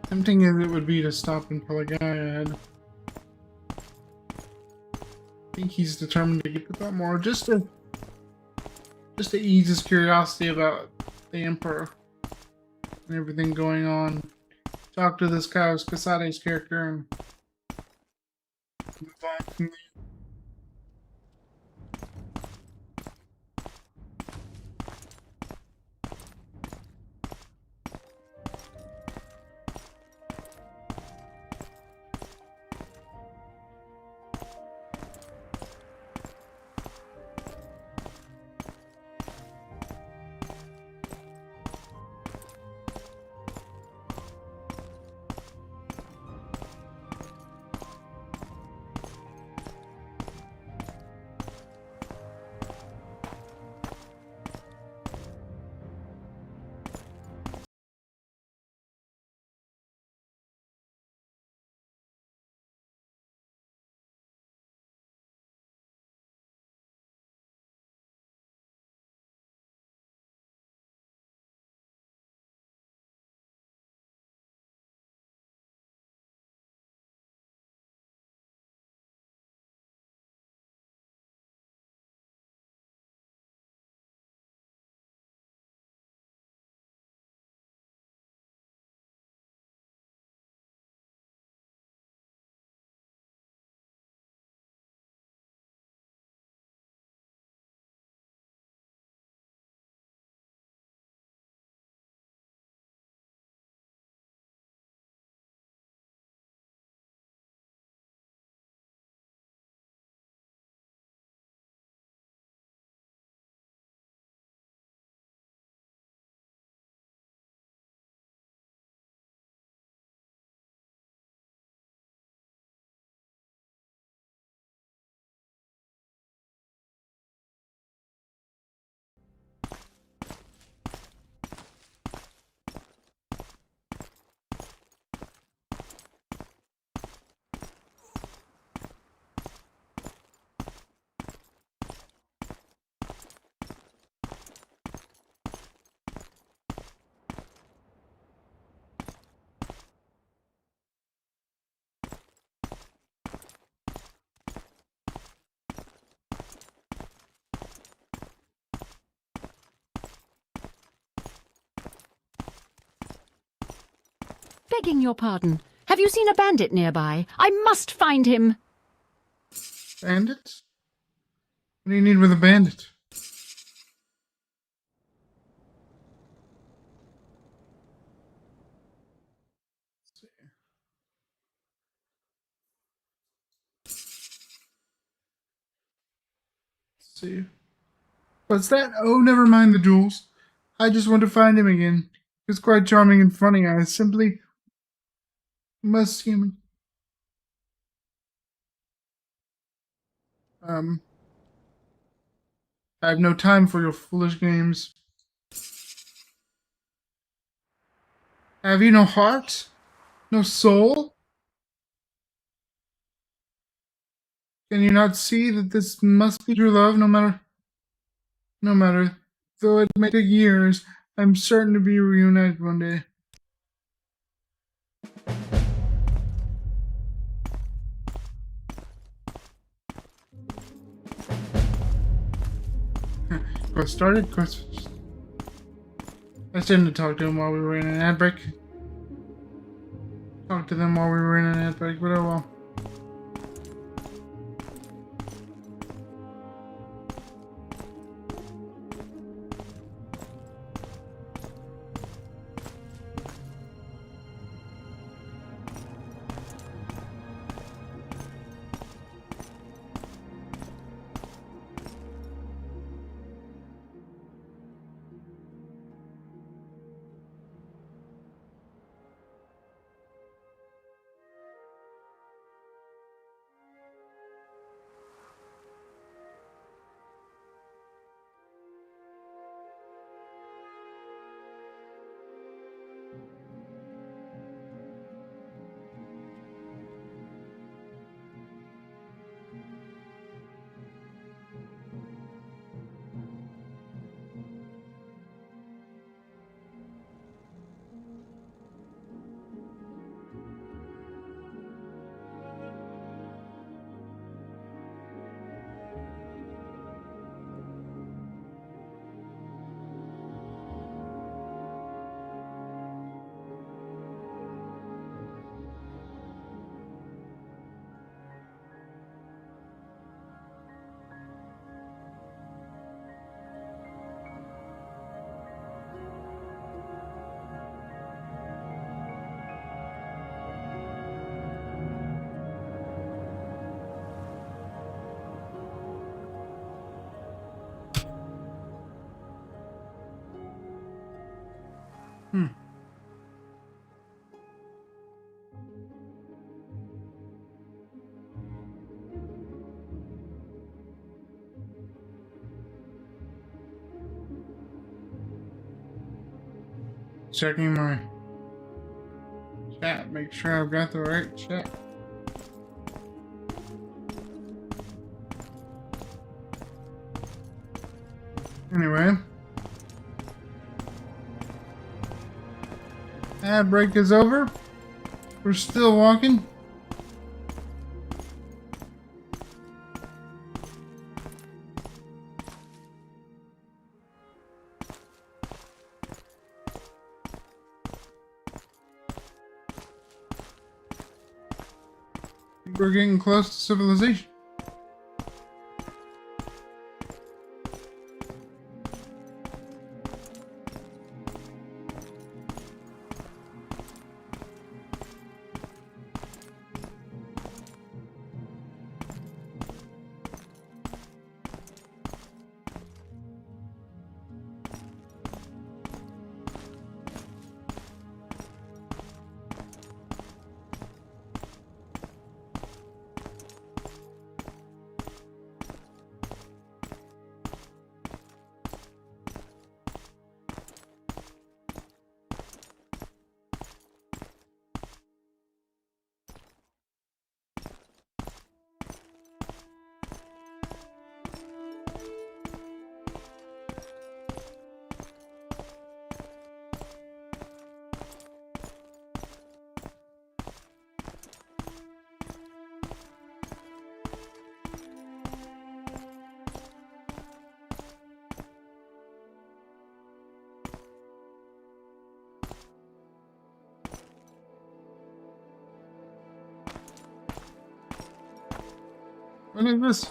tempting as it would be to stop in Pelagaya, I think he's determined to get to Balmora just to ease his curiosity about the Emperor and everything going on. Talk to this Kaios Kasade's character and move on from there. Begging your pardon, have you seen a bandit nearby? I must find him. Bandits? What do you need with a bandit? Let's see. What's that? Oh, never mind the jewels. I just want to find him again. He's quite charming and funny. I simply must see him. I have no time for your foolish games. Have you no heart? No soul? Can you not see that this must be true love, no matter, though it may take years, I'm certain to be reunited one day. Quest started, quest finished. I shouldn't have talked to him while we were in an ad break. Talked to them while we were in an ad break, but oh well. Checking my chat, make sure I've got the right chat. Anyway, ad break is over. We're still walking. We're getting close to civilization. What is this?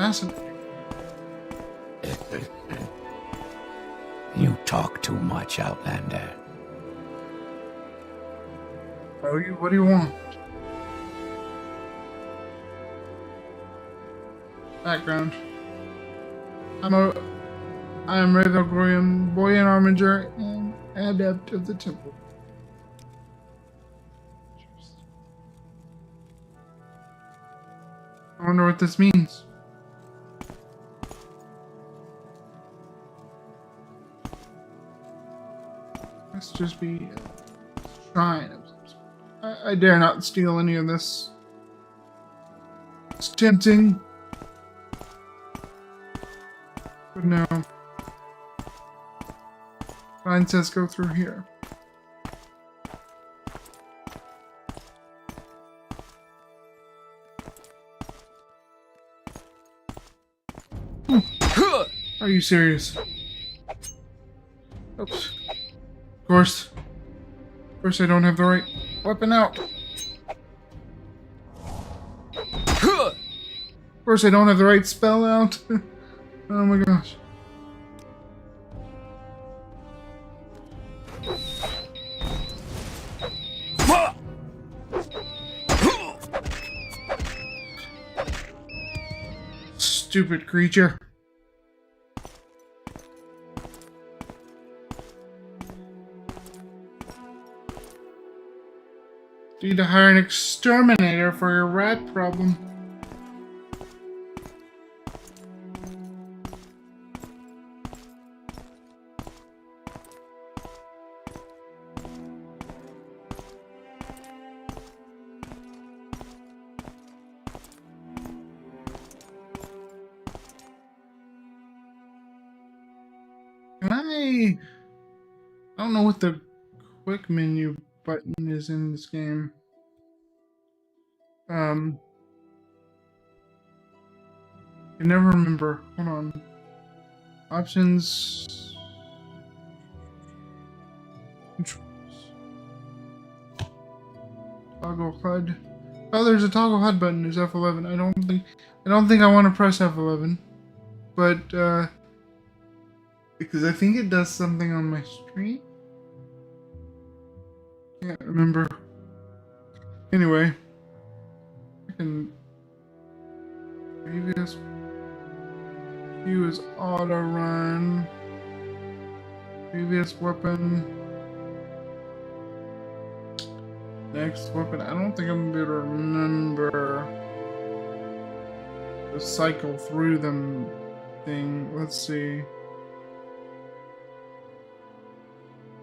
fascinating. You talk too much, Outlander. What do you want? Background. I am Raven boy in Armiger, and adept of the temple. I wonder what this means. Must just be a shrine of some sort. I dare not steal any of this. It's tempting. But no. Sign says go through here. Are you serious? Oops. Of course I don't have the right weapon out. Of course I don't have the right spell out. Oh my gosh. Stupid creature. Need to hire an exterminator for your rat problem. I don't know what the quick menu button is in this game. I never remember. Hold on. Options. Controls. Toggle HUD. Oh, there's a toggle HUD button. There's F11. I don't think I want to press F11, but because I think it does something on my screen. Can't remember. Anyway, I can previous view is auto run. Previous weapon. Next weapon. I don't think I'm gonna be able to remember the cycle through them thing. Let's see.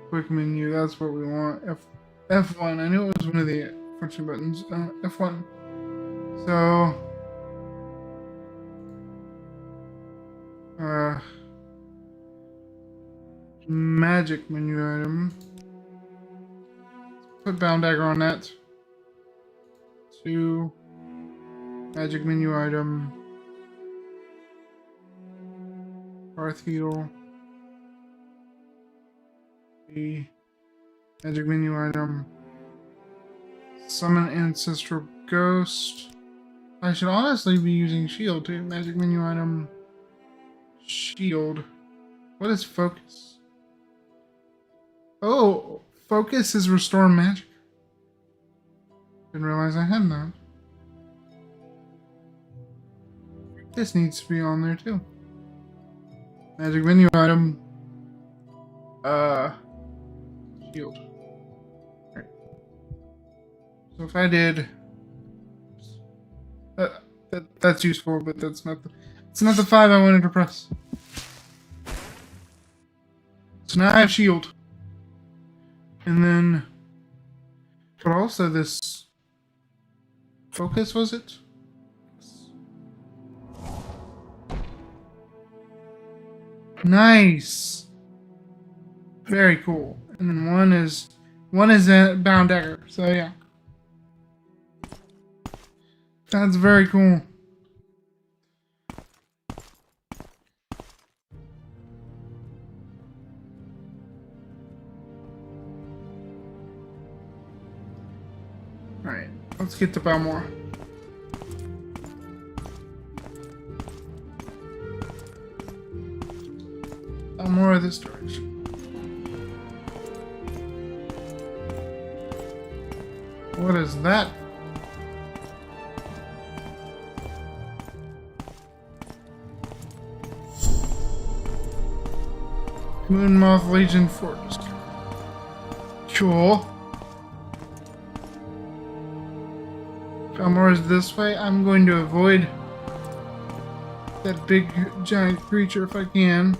Quick menu, that's what we want. F1, I knew it was one of the function buttons. F1. So, magic menu item. Put bound dagger on that. 2, magic menu item. Hearth heal. Magic menu item. Summon ancestral ghost. I should honestly be using shield too. Magic menu item. Shield. What is focus? Oh, focus is restore magic. Didn't realize I had that. This needs to be on there too. Magic menu item. Shield. Right. So if I did, that's useful, but it's not the 5 I wanted to press. So now I have shield, and then, but also this focus, was it? Nice. Very cool. And then one is a bound dagger. So yeah. That's very cool. Alright, let's get to Balmore. more of this direction. What is that? Moonmoth Legion Fortress. Cool. Balmor is this way. I'm going to avoid that big giant creature if I can.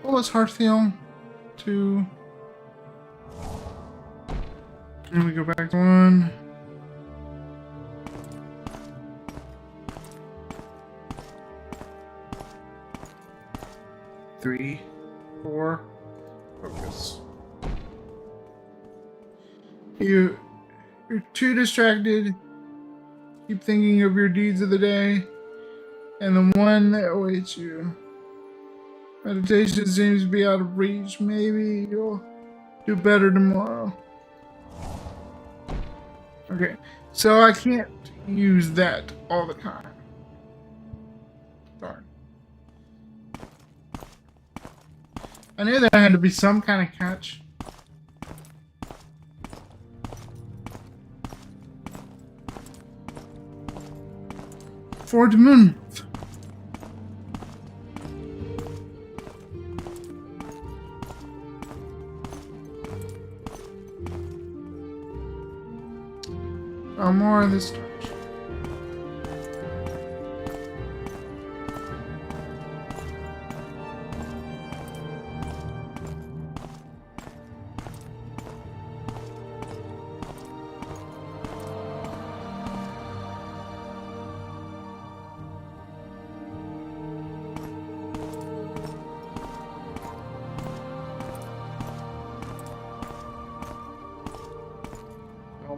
What was Hearthiel? 2. And we go back to 1. Three, 4, focus. You're too distracted. Keep thinking of your deeds of the day and the one that awaits you. Meditation seems to be out of reach. Maybe you'll do better tomorrow. Okay, so I can't use that all the time. Darn. I knew there had to be some kind of catch. For the moon. More of this direction.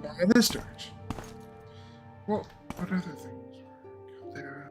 More of this direction. Whoa, what other things are there?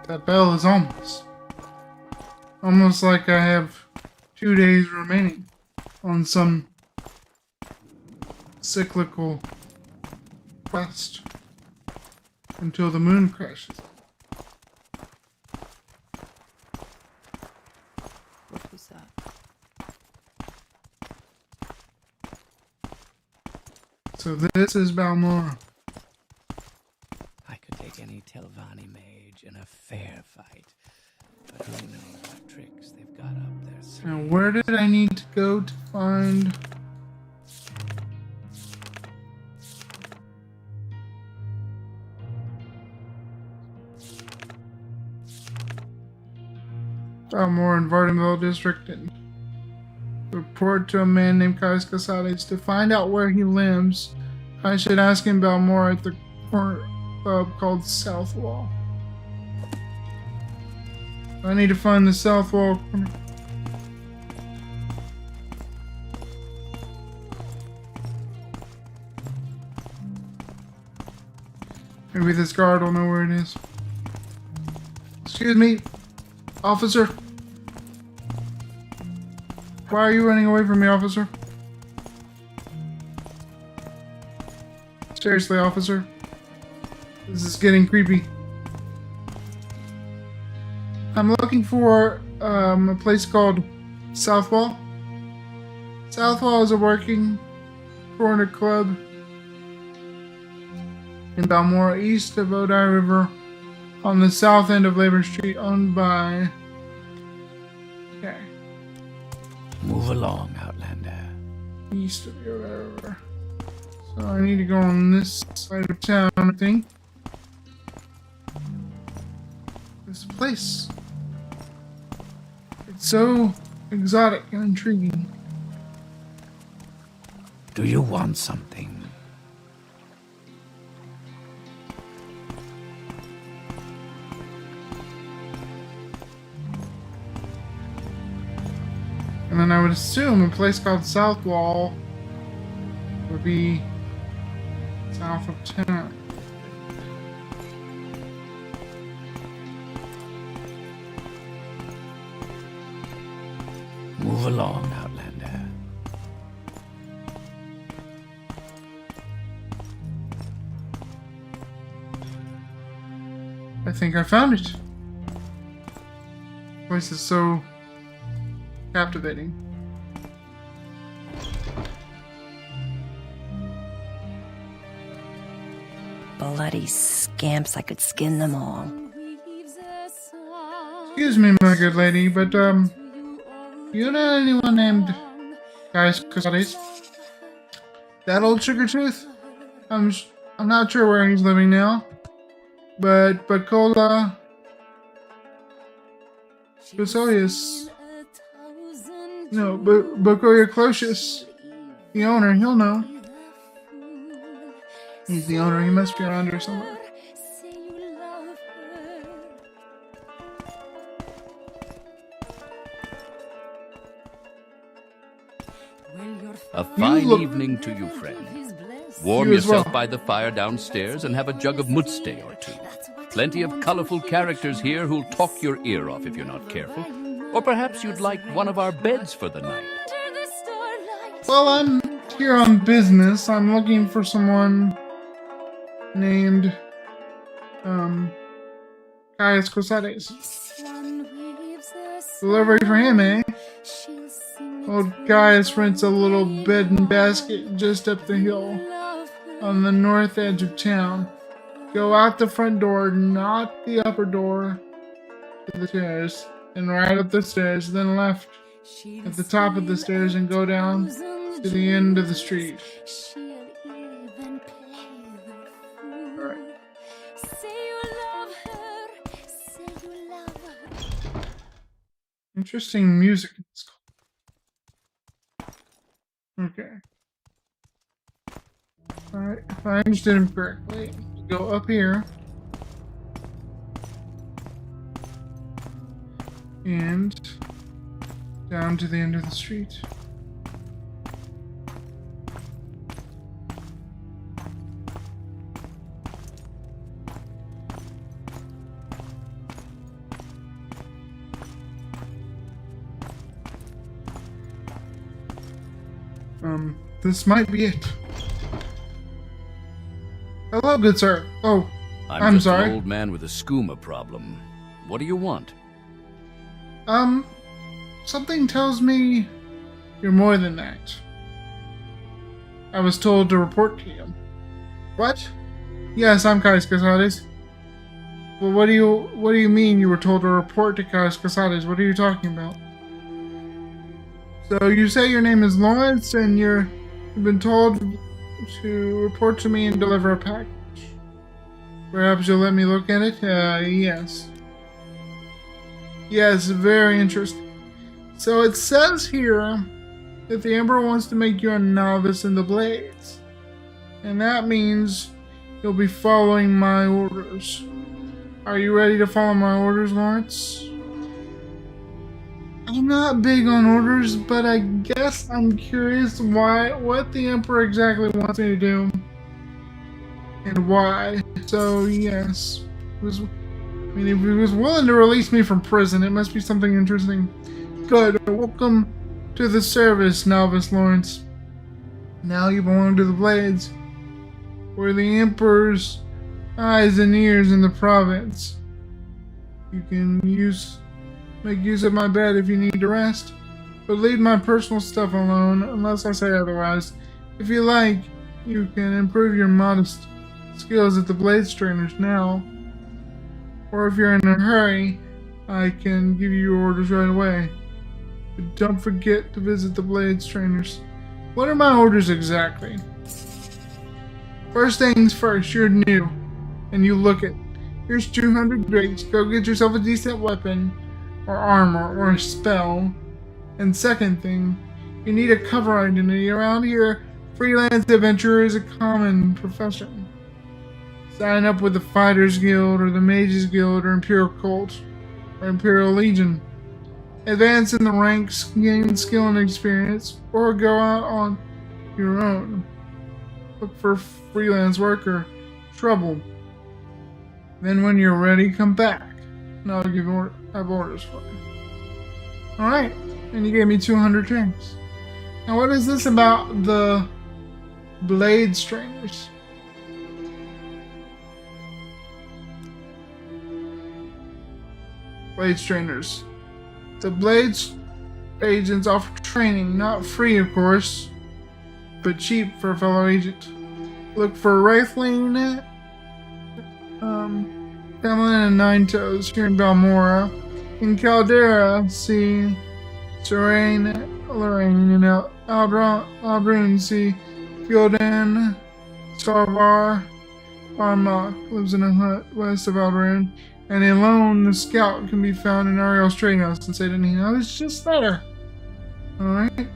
That bell is almost like I have 2 days remaining on some cyclical quest until the moon crashes. What was that? So this is Balmor. I could take any Telvanni mage in a fair fight, but who knows what tricks they've got up their sleeve. Now where did I need to go to find... Balmor in Vvardenfell district and report to a man named Kais Casades to find out where he lives. I should ask him Balmor at the corner pub called South Wall. I need to find the South Wall. Maybe this guard will know where it is. Excuse me, officer. Why are you running away from me, officer? Seriously, officer. This is getting creepy. I'm looking for a place called Southwall. Southwall is a working foreigner club in Balmora, east of Odai River, on the south end of Labor Street, owned by... Okay. Move along, Outlander. East of the Odai River. So I need to go on this side of town, I think. This place. It's so exotic and intriguing. Do you want something? And then I would assume a place called Southwall would be south of town. Move along, Outlander. I think I found it. The place is so captivating. Bloody scamps, I could skin them all. Excuse me, my good lady, but you know anyone named Gaius Casades? That old sugar tooth? I'm not sure where he's living now, but Cola Basilius. No, but Bacoya Closius, the owner, he'll know. He's the owner, he must be around here somewhere. A fine evening to you, friend. Warm You as yourself well. by the fire downstairs and have a jug of mudstay or two. Plenty of colorful characters here who'll talk your ear off if you're not careful. Or perhaps you'd like one of our beds for the night. Well, I'm here on business. I'm looking for someone named, Gaius Casades. Delivery for him, eh? Old Gaius rents a little bed and basket just up the hill on the north edge of town. Go out the front door, not the upper door, to the stairs, and right up the stairs, then left at the top of the stairs and go down to the end of the street. Alright. Interesting music. Okay. Alright, if I understood him correctly, go up here. And down to the end of the street. This might be it. Hello, good sir. Oh, I'm just sorry. an old man with a skooma problem. What do you want? Something tells me you're more than that. I was told to report to you. What? Yes, I'm Gaius Casades. Well, what do you mean you were told to report to Gaius Casades? What are you talking about? So you say your name is Lawrence and you've been told to report to me and deliver a package. Perhaps you'll let me look at it? Yes. Yes, very interesting. So it says here that the Emperor wants to make you a novice in the blades. And that means you'll be following my orders. Are you ready to follow my orders, Lawrence? I'm not big on orders, but I guess I'm curious what the Emperor exactly wants me to do. and why. So yes, if he was willing to release me from prison, it must be something interesting. Good. Welcome to the service, Novice Lawrence. Now you belong to the Blades. We're the Emperor's eyes and ears in the province. You can make use of my bed if you need to rest, but leave my personal stuff alone unless I say otherwise. If you like, you can improve your modest skills at the blade strainers now. Or if you're in a hurry, I can give you your orders right away. But don't forget to visit the blade strainers. What are my orders exactly? First things first, you're new, and you look it. Here's 200 grates. Go get yourself a decent weapon, or armor, or a spell. And second thing, you need a cover identity. Around here, freelance adventurer is a common profession. Sign up with the Fighters Guild, or the Mages Guild, or Imperial Cult, or Imperial Legion. Advance in the ranks, gain skill and experience, or go out on your own. Look for freelance work or trouble. Then when you're ready, come back, and I'll have orders for you. Alright, and you gave me 200 drinks. Now what is this about the blade strainers? Blade strainers. The Blades agents offer training, not free of course, but cheap for a fellow agent. Look for Wraithling, Emlyn and Nine Toes here in Balmora. In Caldera, see Serene, Lorraine, and Aldrun, see Gildan, Sarvar, Armok lives in a hut west of Aldrun. And alone, the scout can be found in Ariel's trading house and say to Nina, it's just there. Alright.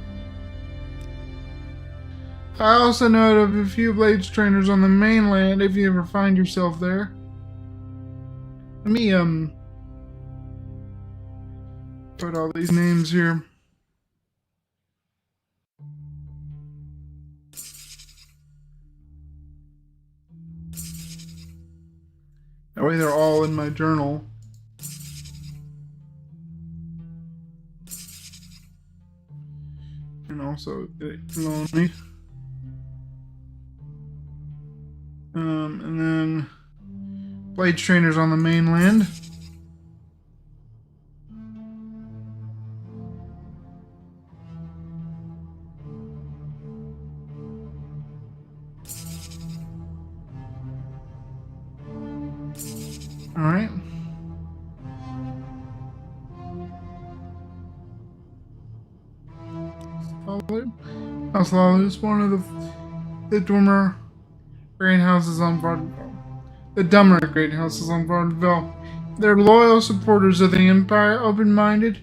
I also know of a few blades trainers on the mainland if you ever find yourself there. Let me, put all these names here. That way they're all in my journal. And also get lonely. And then blade trainers on the mainland. Alright. House Lalu is one of the dumber great houses on Vvardenfell. The dumber great houses on Vvardenfell. They're loyal supporters of the Empire, open-minded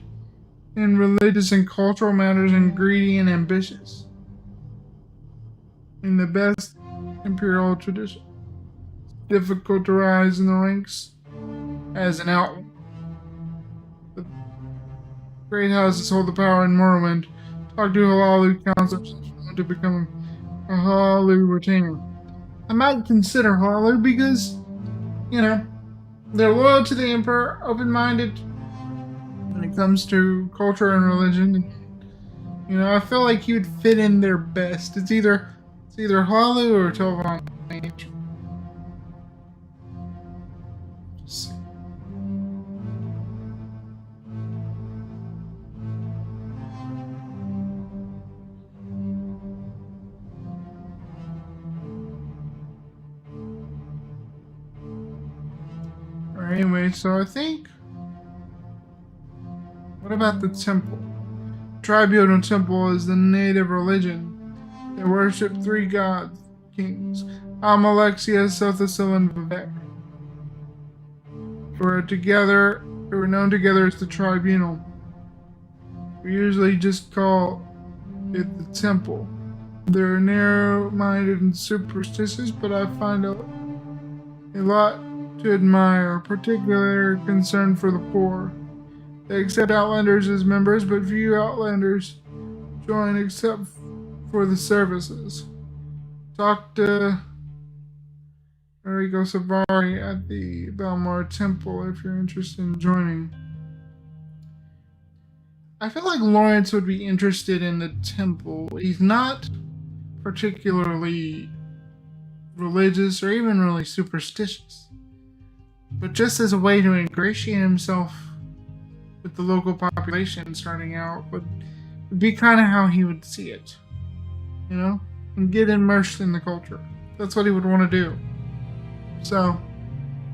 in religious and cultural matters, and greedy and ambitious. In the best Imperial tradition. It's difficult to rise in the ranks as an outlaw. The great houses hold the power in Morrowind. Talk to Halalu counselors if you want to become a Halalu retainer. I might consider Halalu because, you know, they're loyal to the Emperor, open-minded when it comes to culture and religion. You know, I feel like he would fit in there best. It's either Halalu or Telvanni. Anyway, so I think... What about the temple? Tribunal Temple is the native religion. They worship 3 gods, kings, Amalexia, Sothasil, and Vivek. Who are known together as the Tribunal. We usually just call it the temple. They're narrow-minded and superstitious, but I find a lot to admire, particular concern for the poor. They accept Outlanders as members, but few Outlanders join except for the services. Talk to Enrico Savari at the Belmar Temple if you're interested in joining. I feel like Lawrence would be interested in the temple. He's not particularly religious or even really superstitious, but just as a way to ingratiate himself with the local population starting out would be kind of how he would see it, you know, and get immersed in the culture. That's what he would want to do. So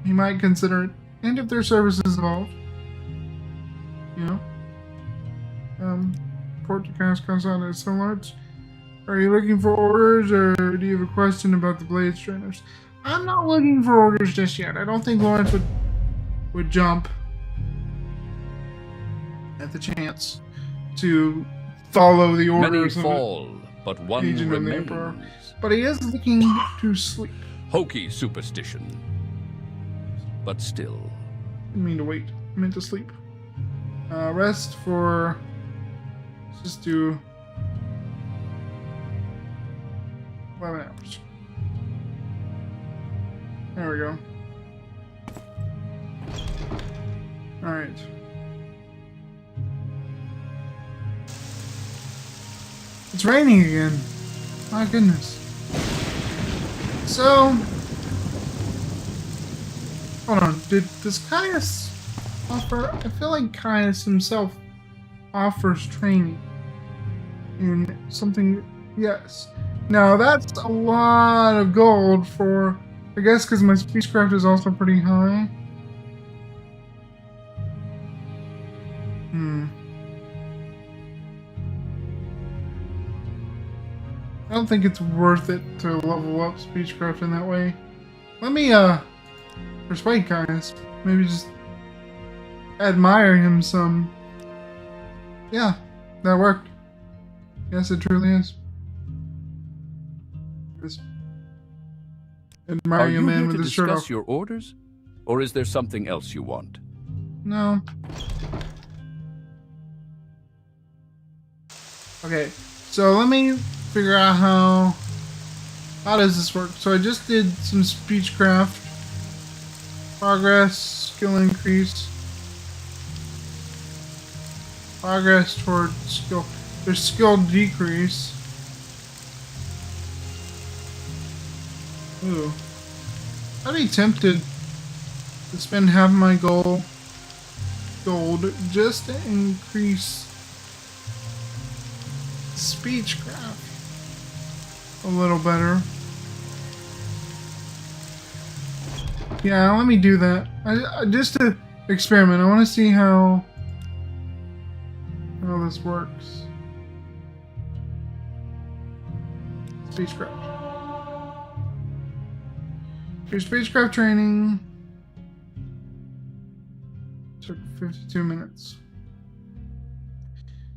he might consider it, and if their service is involved, you know. Report to Cast Console so large. Are you looking for orders, or do you have a question about the blade strainers? I'm not looking for orders just yet. I don't think Lawrence would jump at the chance to follow the orders. Many fall, but one Agent of the remains. Emperor. But he is looking to sleep. Hokey superstition. But still. I didn't mean to wait. I meant to sleep. Rest for... Let's just do 11 hours. There we go. Alright. It's raining again. My goodness. So... Hold on. Does Caius offer... I feel like Caius himself offers training in something... Yes. Now, that's a lot of gold for... I guess because my speechcraft is also pretty high. I don't think it's worth it to level up speechcraft in that way. Let me, persuade Caius. Maybe just admire him some. Yeah, that worked. Yes, it truly is. Just admire Are you, you man, here with to his shirt discuss off. your orders? Or is there something else you want? No. Okay, so let me figure out how does this work. So I just did some speechcraft. Progress, skill increase. Progress toward skill. There's skill decrease. Ooh. I'd be tempted to spend half my gold just to increase speechcraft a little better. Yeah, let me do that. I just to experiment. I want to see how this works. Speechcraft. Your speechcraft training took 52 minutes.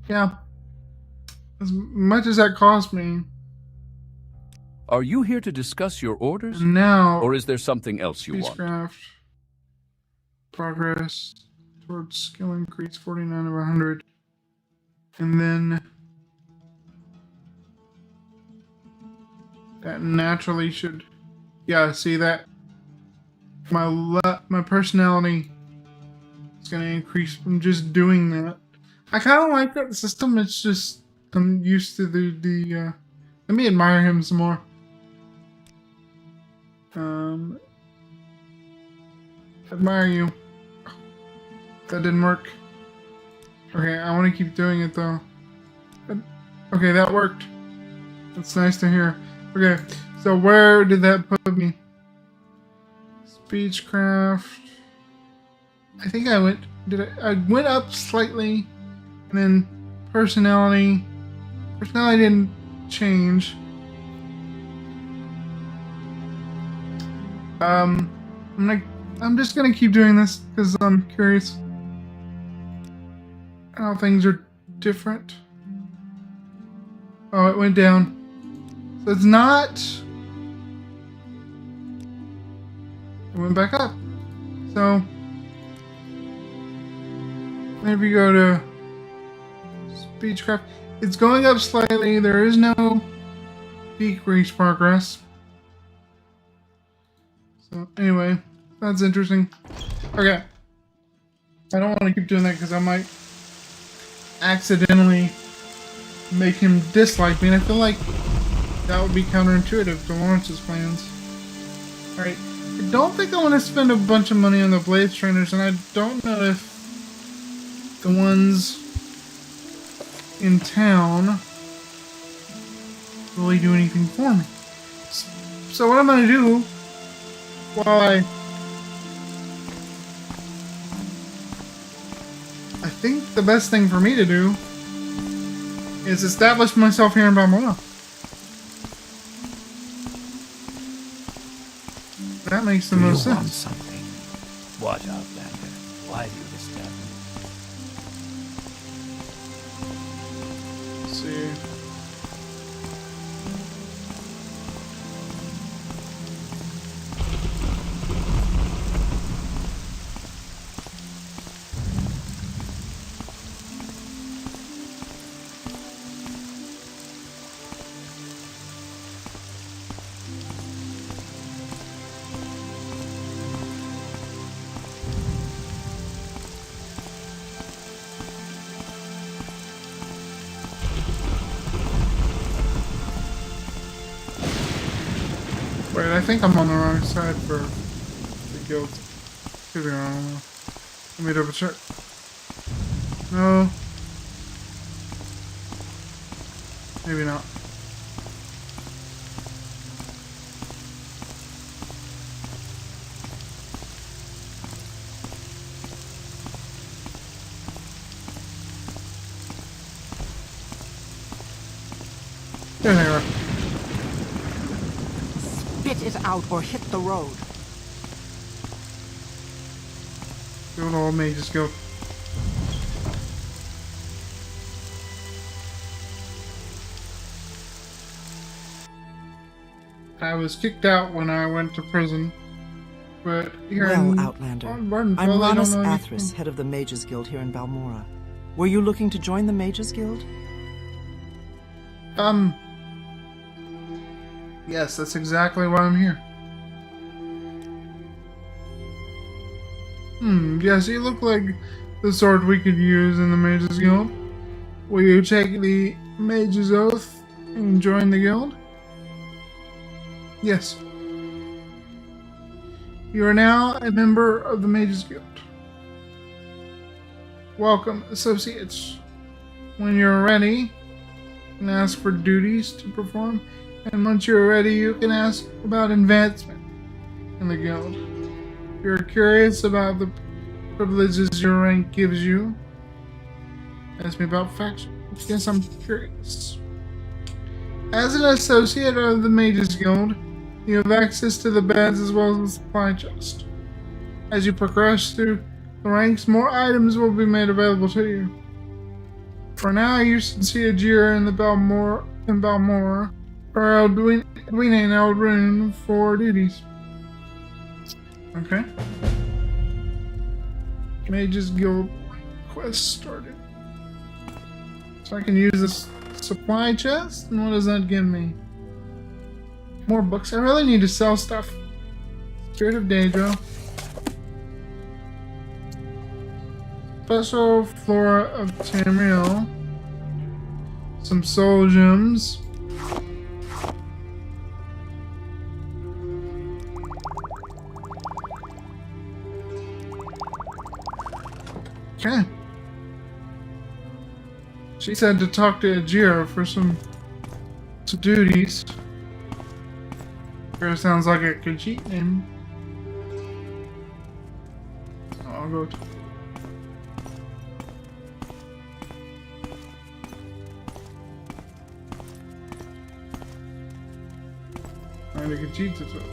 Yeah. As much as that cost me. Are you here to discuss your orders? And now, Or is there something else you want? speechcraft, progress towards skill increase 49 of 100. And then that naturally should, yeah, see that my personality is going to increase from just doing that. I kind of like that system. It's just I'm used to the let me admire him some more. Admire you. That didn't work. Okay, I want to keep doing it though. Okay, that worked. That's nice to hear. Okay, so where did that put me? Speechcraft. I think I went. I went up slightly, and then personality. Personality didn't change. I'm just gonna keep doing this because I'm curious how things are different. Oh, it went down. So it's not. It went back up. So maybe go to speechcraft. It's going up slightly. There is no decreased progress. So anyway, that's interesting. Okay. I don't want to keep doing that because I might accidentally make him dislike me, and I feel like that would be counterintuitive to Lawrence's plans. Alright, I don't think I want to spend a bunch of money on the blade trainers, and I don't know if the ones in town really do anything for me. So what I'm going to do while I think the best thing for me to do is establish myself here in Balmoral. That makes the most sense. Want something? What, Outlander? Why do you disturb me? Let's see. Wait, I think I'm on the wrong side for the guild. Could be wrong. Let me double check. No. Maybe not. There they are. Spit it out or hit the road. Good old Mage's Guild. I was kicked out when I went to prison, but here Well, in Outlander, Vvardenfell, I'm they don't Ranus know Athris, anything. head of the Mages Guild here in Balmora. Were you looking to join the Mages Guild? Yes, that's exactly why I'm here. Yes, you look like the sort we could use in the Mages Guild. Will you take the Mage's Oath and join the guild? Yes. You are now a member of the Mages Guild. Welcome, associates. When you're ready, you can ask for duties to perform, and once you're ready, you can ask about advancement in the guild. If you're curious about the privileges your rank gives you, ask me about factions. Yes, I'm curious. As an associate of the Mages Guild, you have access to the beds as well as the supply chest. As you progress through the ranks, more items will be made available to you. For now, you should see a Jira in Balmora, or Edwina and Eldrune for duties. Okay. Mages Guild quest started. So I can use this supply chest, and what does that give me? More books. I really need to sell stuff. Spirit of Daedra. Special Flora of Tamriel. Some soul gems. Okay. She said to talk to Ajira for some duties. Sure sounds like a Khajiit name. I'll go to. Find a Khajiit to talk to.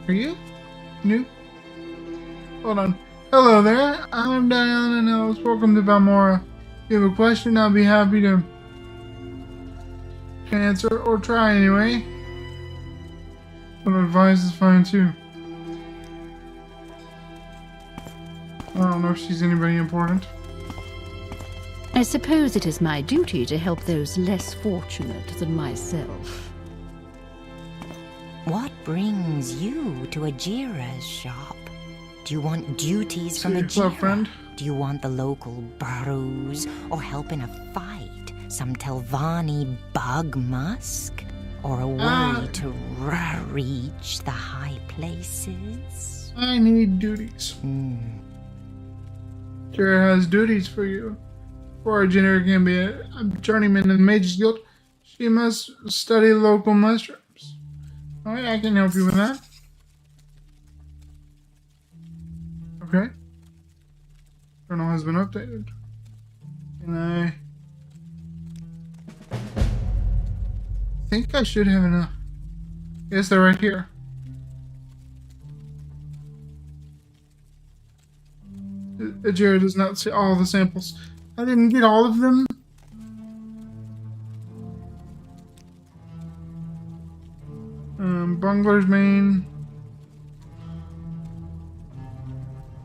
Are you new? Hold on. Hello there. I'm Diana Nels. Welcome to Balmora. If you have a question, I'll be happy to answer or try anyway. But advice is fine too. I don't know if she's anybody important. I suppose it is my duty to help those less fortunate than myself. What brings you to Ajira's shop? Do you want duties from Ajira? Friend. Do you want the local burrows, or help in a fight? Some Telvanni bug musk? Or a way to reach the high places? I need duties. Jira has duties for you. For a Jira can be a journeyman in the Mage's Guild, she must study local mushrooms. Alright, I can help you with that. Okay. Journal has been updated. And I think I should have enough. Yes, they're right here. Jared does not see all the samples. I didn't get all of them. Bungler's Main.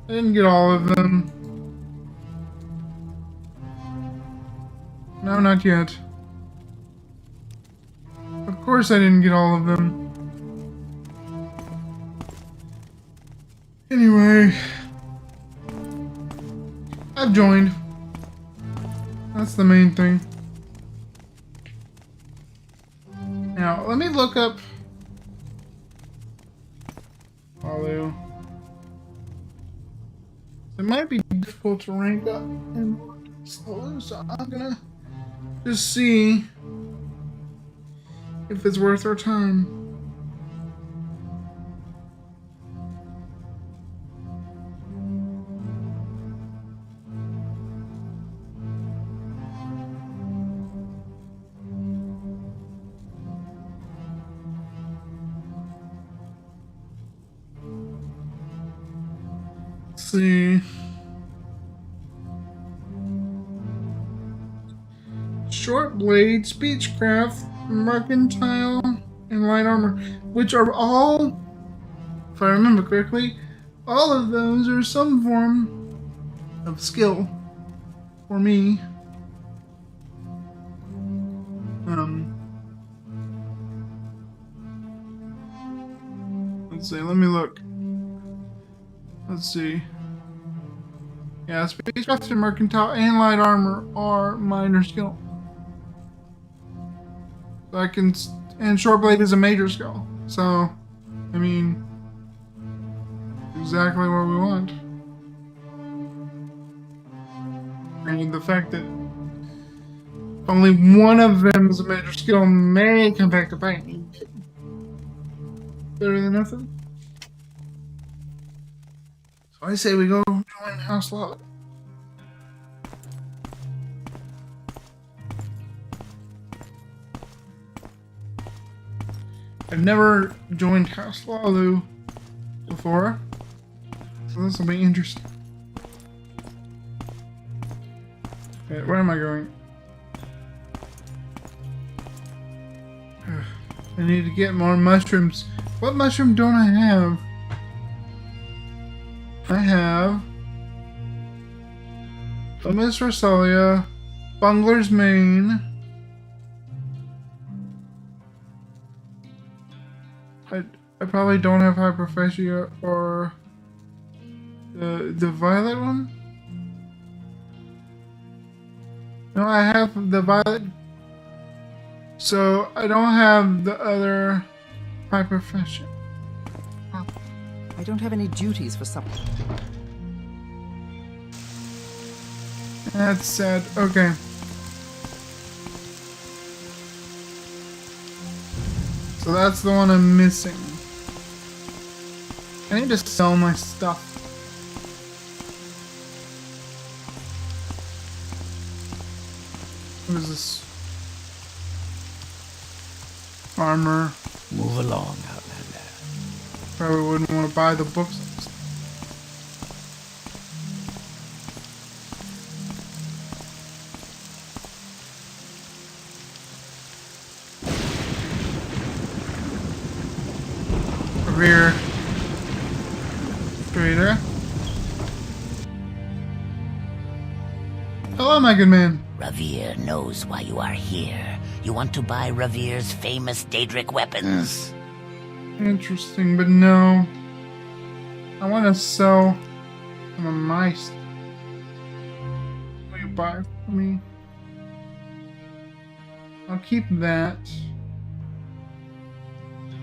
I didn't get all of them. No, not yet. Of course I didn't get all of them. Anyway, I've joined. That's the main thing. Now, let me look up Alu. It might be difficult to rank up and slow, so I'm gonna just see if it's worth our time. Let's see. Short blade, speechcraft, mercantile, and light armor, which are all, if I remember correctly, all of those are some form of skill for me. Let's see, let me look. Let's see. Yeah, speechcraft and mercantile and light armor are minor skill. So I can, and short blade is a major skill. So, I mean, exactly what we want. And the fact that only one of them is a major skill may come back to bite me. Better than nothing. So I say we go join House Lava. I've never joined House Lalu before, so this will be interesting. Okay, where am I going? I need to get more mushrooms. What mushroom don't I have? I have Miss Rosalia, Bungler's Main. I probably don't have Hyperphagia or the violet one. No, I have the violet. So I don't have the other Hyperphagia. I don't have any duties for supper. That's sad. Okay. So that's the one I'm missing. I need to sell my stuff. What is this? Armor. Move along, Outlander. Probably wouldn't want to buy the books. Over here. Trader. Hello, my good man. Ravir knows why you are here. You want to buy Ravir's famous Daedric weapons? Interesting, but no. I want to sell some of my stuff. Will you buy for me? I'll keep that.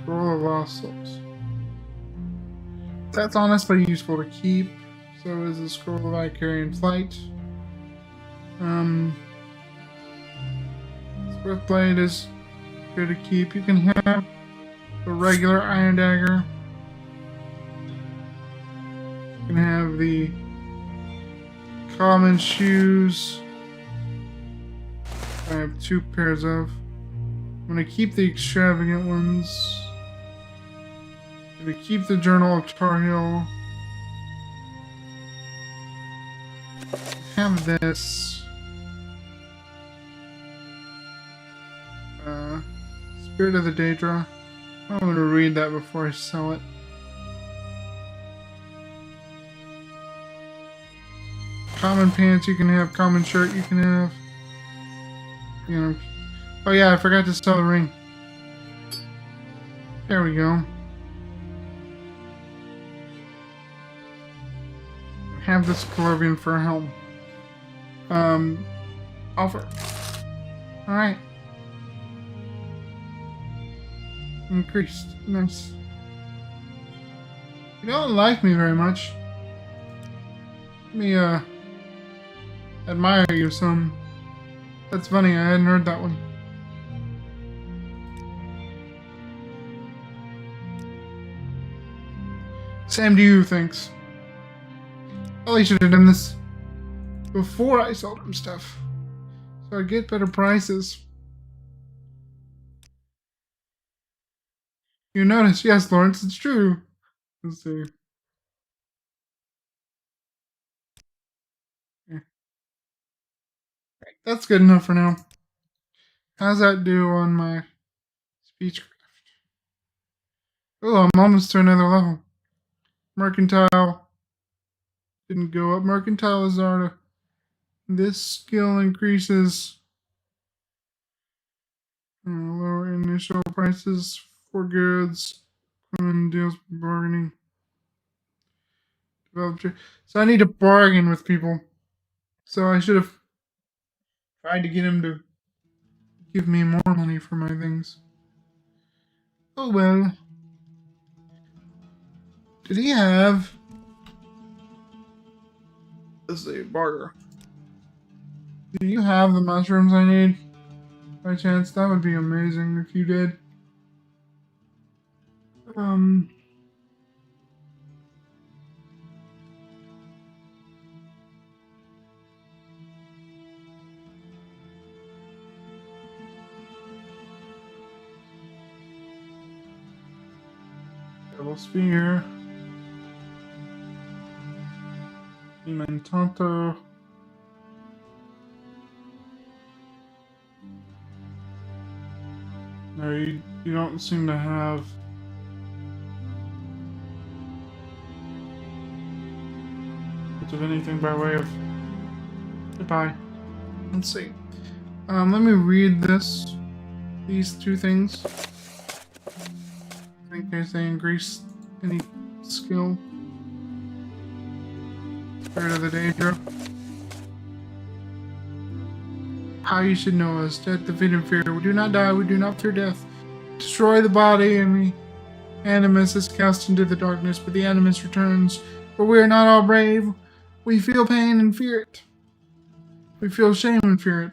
Scroll of Lost Souls. That's honestly useful to keep. So is the Scroll of Icarian Flight. Swiftblade is good to keep. You can have the regular Iron Dagger. You can have the common shoes. I have 2 pairs of. I'm gonna keep the extravagant ones. I'm gonna keep the Journal of Tar Heel. Have this. Spirit of the Daedra. I'm gonna read that before I sell it. Common pants you can have, common shirt you can have. You know. Oh yeah, I forgot to sell the ring. There we go. Have this Colovian fur helm. Offer. Alright. Increased. Nice. You don't like me very much. Let me, admire you some. That's funny, I hadn't heard that one. Same to you, thanks. Probably should have done this before I sold him stuff. So I get better prices. You notice, yes, Lawrence, it's true. Let's see. Yeah. That's good enough for now. How's that do on my speechcraft? Oh, I'm almost to another level. Mercantile. Didn't go up. Mercantile is Zarda. This skill increases lower initial prices for goods. Deals with bargaining. So I need to bargain with people. So I should have tried to get him to give me more money for my things. Oh well. Did he have... Let's see, barter. Do you have the mushrooms I need? By chance, that would be amazing if you did. Double spear. Mentanto. No, you don't seem to have much of anything by way of goodbye. Let's see. Let me read these 2 things. In case they increase any skill. Spirit of the Daedra. How you should know us. Death, defeat, and fear. We do not die, we do not fear death. Destroy the body, and the animus is cast into the darkness, but the animus returns. For we are not all brave. We feel pain and fear it. We feel shame and fear it.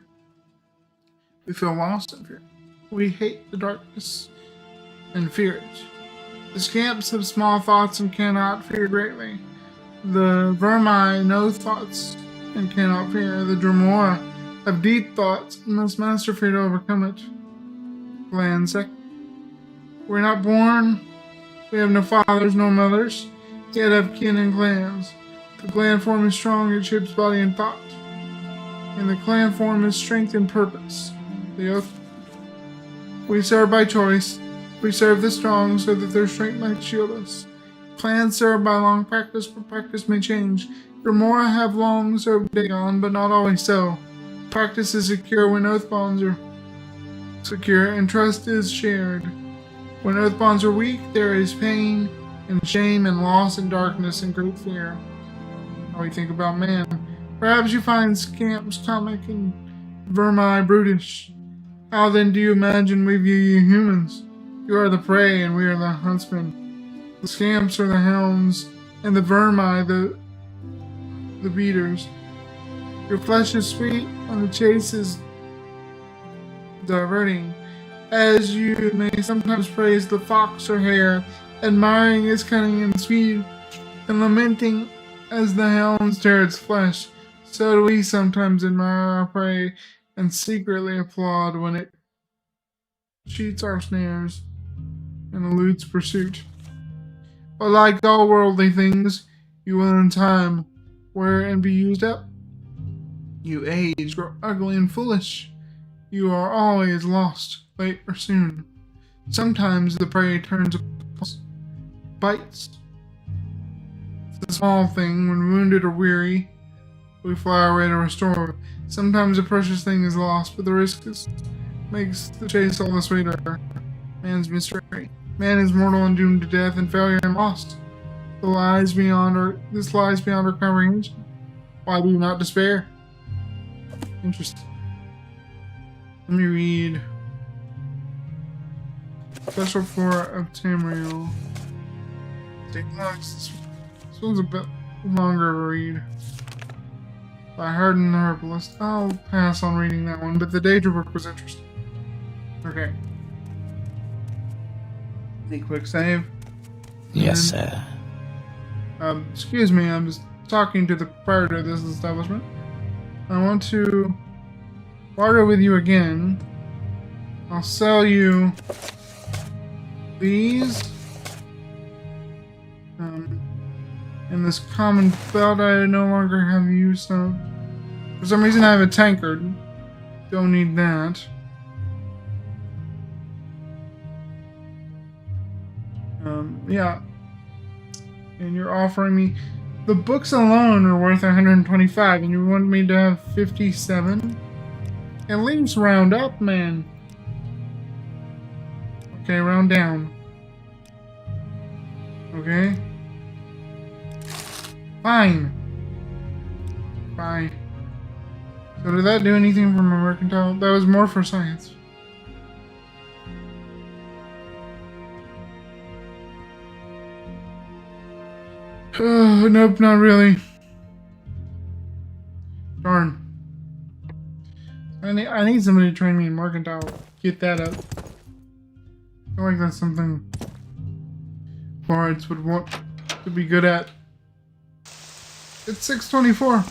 We feel lost and fear it. We hate the darkness and fear it. The scamps have small thoughts and cannot fear greatly. The vermi know thoughts and cannot fear. The Dremora have deep thoughts and must master fear to overcome it. Clan sect. We're not born. We have no fathers, no mothers, yet have kin and clans. The clan form is strong, it shapes body and thought. And the clan form is strength and purpose. The oath. We serve by choice. We serve the strong so that their strength might shield us. Clans serve by long practice, but practice may change. Dremora have long served Dagon, but not always so. Practice is secure when oath bonds are secure, and trust is shared. When oath bonds are weak, there is pain and shame and loss and darkness and great fear. How we think about man. Perhaps you find scamps comic and vermi brutish. How then do you imagine we view you humans? You are the prey and we are the huntsmen. The scamps are the hounds and the vermi the beaters. Your flesh is sweet and the chase is diverting, as you may sometimes praise the fox or hare, admiring its cunning and speed, and lamenting as the hounds tear its flesh. So do we sometimes admire our prey and secretly applaud when it cheats our snares and eludes pursuit. But like all worldly things, you will in time wear and be used up. You age, grow ugly and foolish. You are always lost, late or soon. Sometimes the prey turns bites. It's a small thing. When wounded or weary, we fly away to restore. Sometimes a precious thing is lost, but the risk makes the chase all the sweeter. Man's mystery. Man is mortal and doomed to death and failure and lost. This lies beyond our comprehension. Why do you not despair? Interesting. Let me read. Special 4 of Tamriel. This one's a bit longer to read. By Harden the Herbalist. I'll pass on reading that one, but the Daedra book was interesting. Okay. Any quick save? Yes, sir. Excuse me, I'm just talking to the proprietor of this establishment. I want to barter with you again. I'll sell you these. And this common belt I no longer have use of. For some reason I have a tankard. Don't need that. Yeah. And you're offering me... The books alone are worth 125, and you want me to have 57? At least round up, man. Okay, round down. Okay. Fine. Bye. So did that do anything for my mercantile? That was more for science. Nope, not really. Darn. I need somebody to train me in mercantile. Get that up. I feel like that's something Bards would want to be good at. It's 6:24.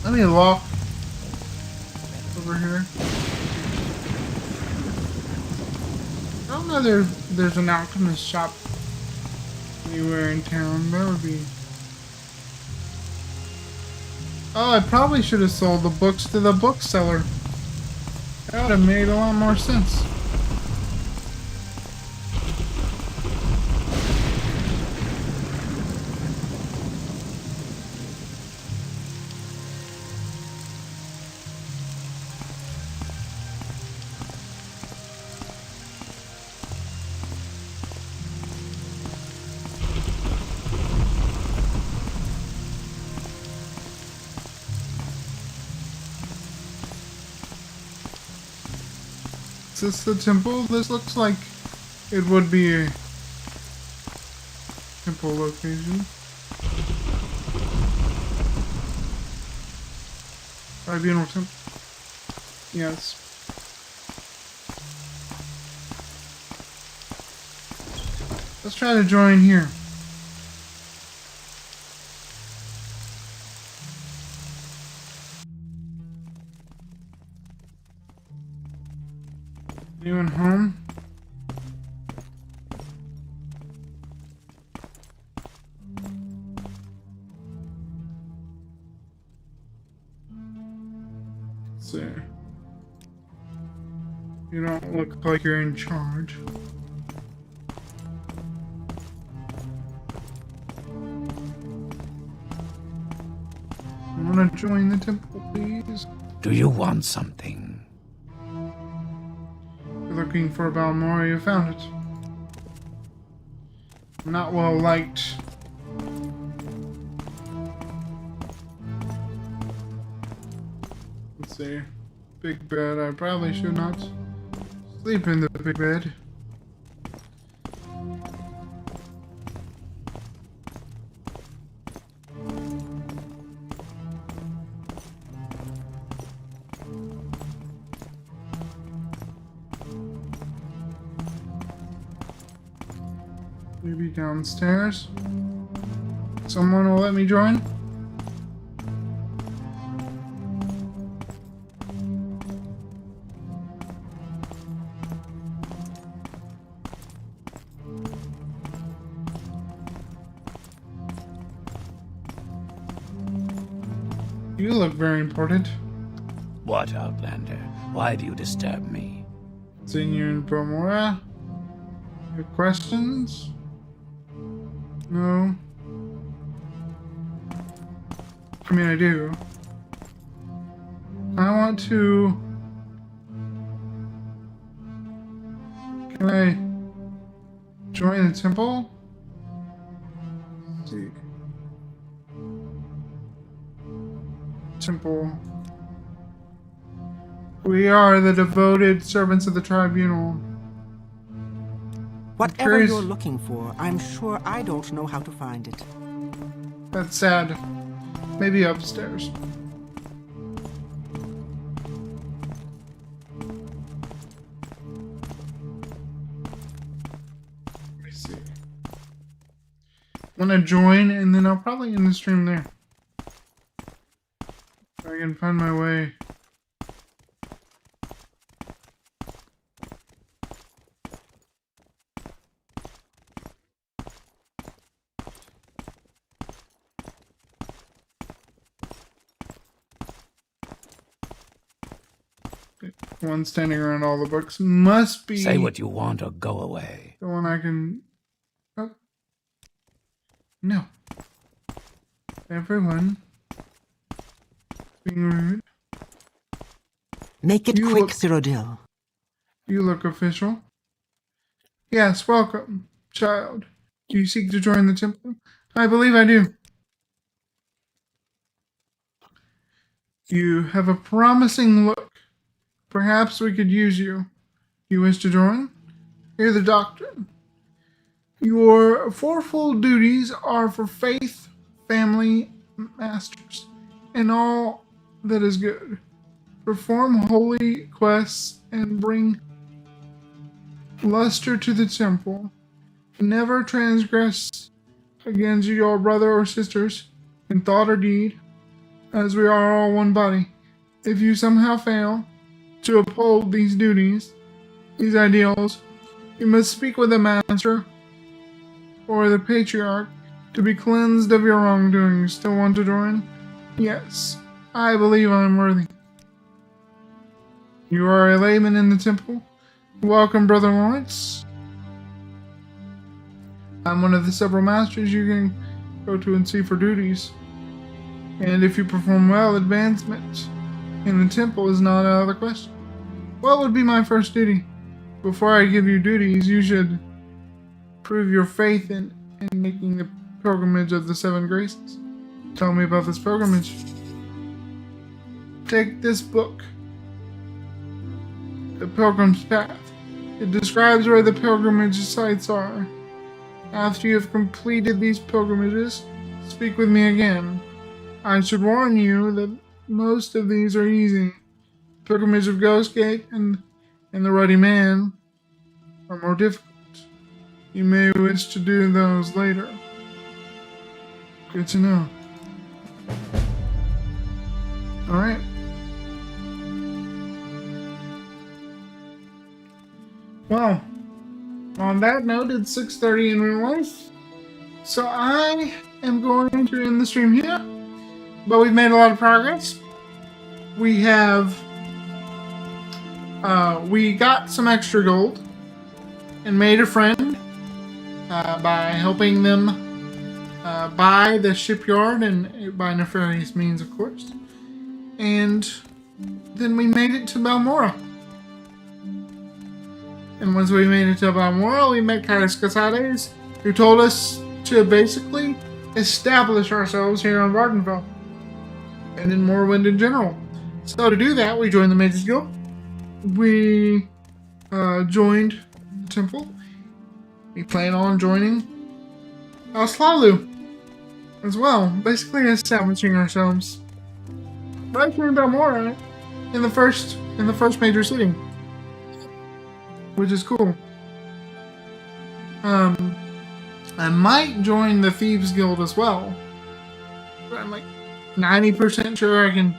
Let me walk over here. I don't know there's an alchemist shop anywhere in town. That would be... Oh, I probably should have sold the books to the bookseller. That would have made a lot more sense. Is this the temple? This looks like it would be a temple location. Tribunal temple. Yes. Let's try to join here. Anyone home? Let's see. You don't look like you're in charge. want to join the temple, please? Do you want something? You're looking for Balmora, you found it. Not well liked. Let's see. Big bed. I probably should not sleep in the big bed. Maybe downstairs. Someone will let me join. You look very important. What, Outlander? Why do you disturb me? Senior in Balmora? Your questions? No. I mean, I do. I want to... Can I join the temple? Let's see. Temple. We are the devoted servants of the tribunal. Whatever curious- you're looking for, I'm sure I don't know how to find it. That's sad. Maybe upstairs. Let me see. I'm gonna join and then I'll probably end the stream there. If I can find my way. One standing around all the books must be Say what you want or go away. the one I can. Oh. No. Everyone. Being rude. Make it You quick, look- Cyrodiil. You look official. Yes, welcome, child. Do you seek to join the temple? I believe I do. You have a promising look. Perhaps we could use you. You wish to join? Hear the doctrine. Your fourfold duties are for faith, family, masters, and all that is good. Perform holy quests and bring luster to the temple. Never transgress against your brother or sisters in thought or deed, as we are all one body. If you somehow fail to uphold these duties, these ideals, you must speak with the master or the patriarch to be cleansed of your wrongdoings. Still want to join? Yes, I believe I am worthy. You are a layman in the temple. Welcome, Brother Lawrence. I'm one of the several masters you can go to and see for duties. And if you perform well, advancement in the temple is not out of the question. What would be my first duty? Before I give you duties, you should prove your faith in making the pilgrimage of the 7 graces. Tell me about this pilgrimage. Take this book, The Pilgrim's Path. It describes where the pilgrimage sites are. After you have completed these pilgrimages, speak with me again. I should warn you that most of these are easy. Pilgrimage of Ghostgate and the Ruddy Man are more difficult. You may wish to do those later. Good to know. Alright. Well, on that note, it's 6:30 in real life. So I am going to end the stream here. But we've made a lot of progress. We have we got some extra gold and made a friend by helping them by the shipyard and by nefarious means, of course. And then we made it to Balmora. And once we made it to Balmora, we met Kaius Casades, who told us to basically establish ourselves here on Vvardenfell and in Morrowind in general. So to do that, we joined the Mages Guild. We joined the temple. We plan on joining Slalu as well, basically establishing ourselves right here in Balmora in the first major city, which is cool. I might join the Thieves Guild as well. But I'm like 90% sure I can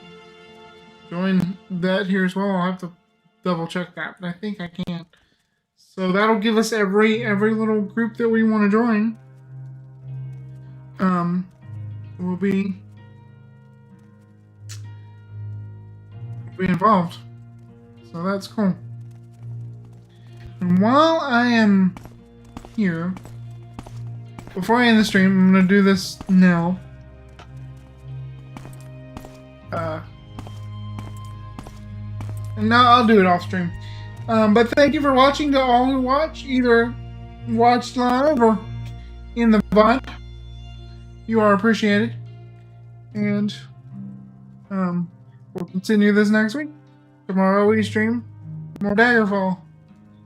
join that here as well. I'll have to double check that, but I think I can. So that'll give us every little group that we want to join. Will be involved. So that's cool. And while I am here, before I end the stream, I'm gonna do this now. And now I'll do it off stream. But thank you for watching to all who watch, either watched live or in the VOD. You are appreciated. And we'll continue this next week. Tomorrow we stream more Daggerfall.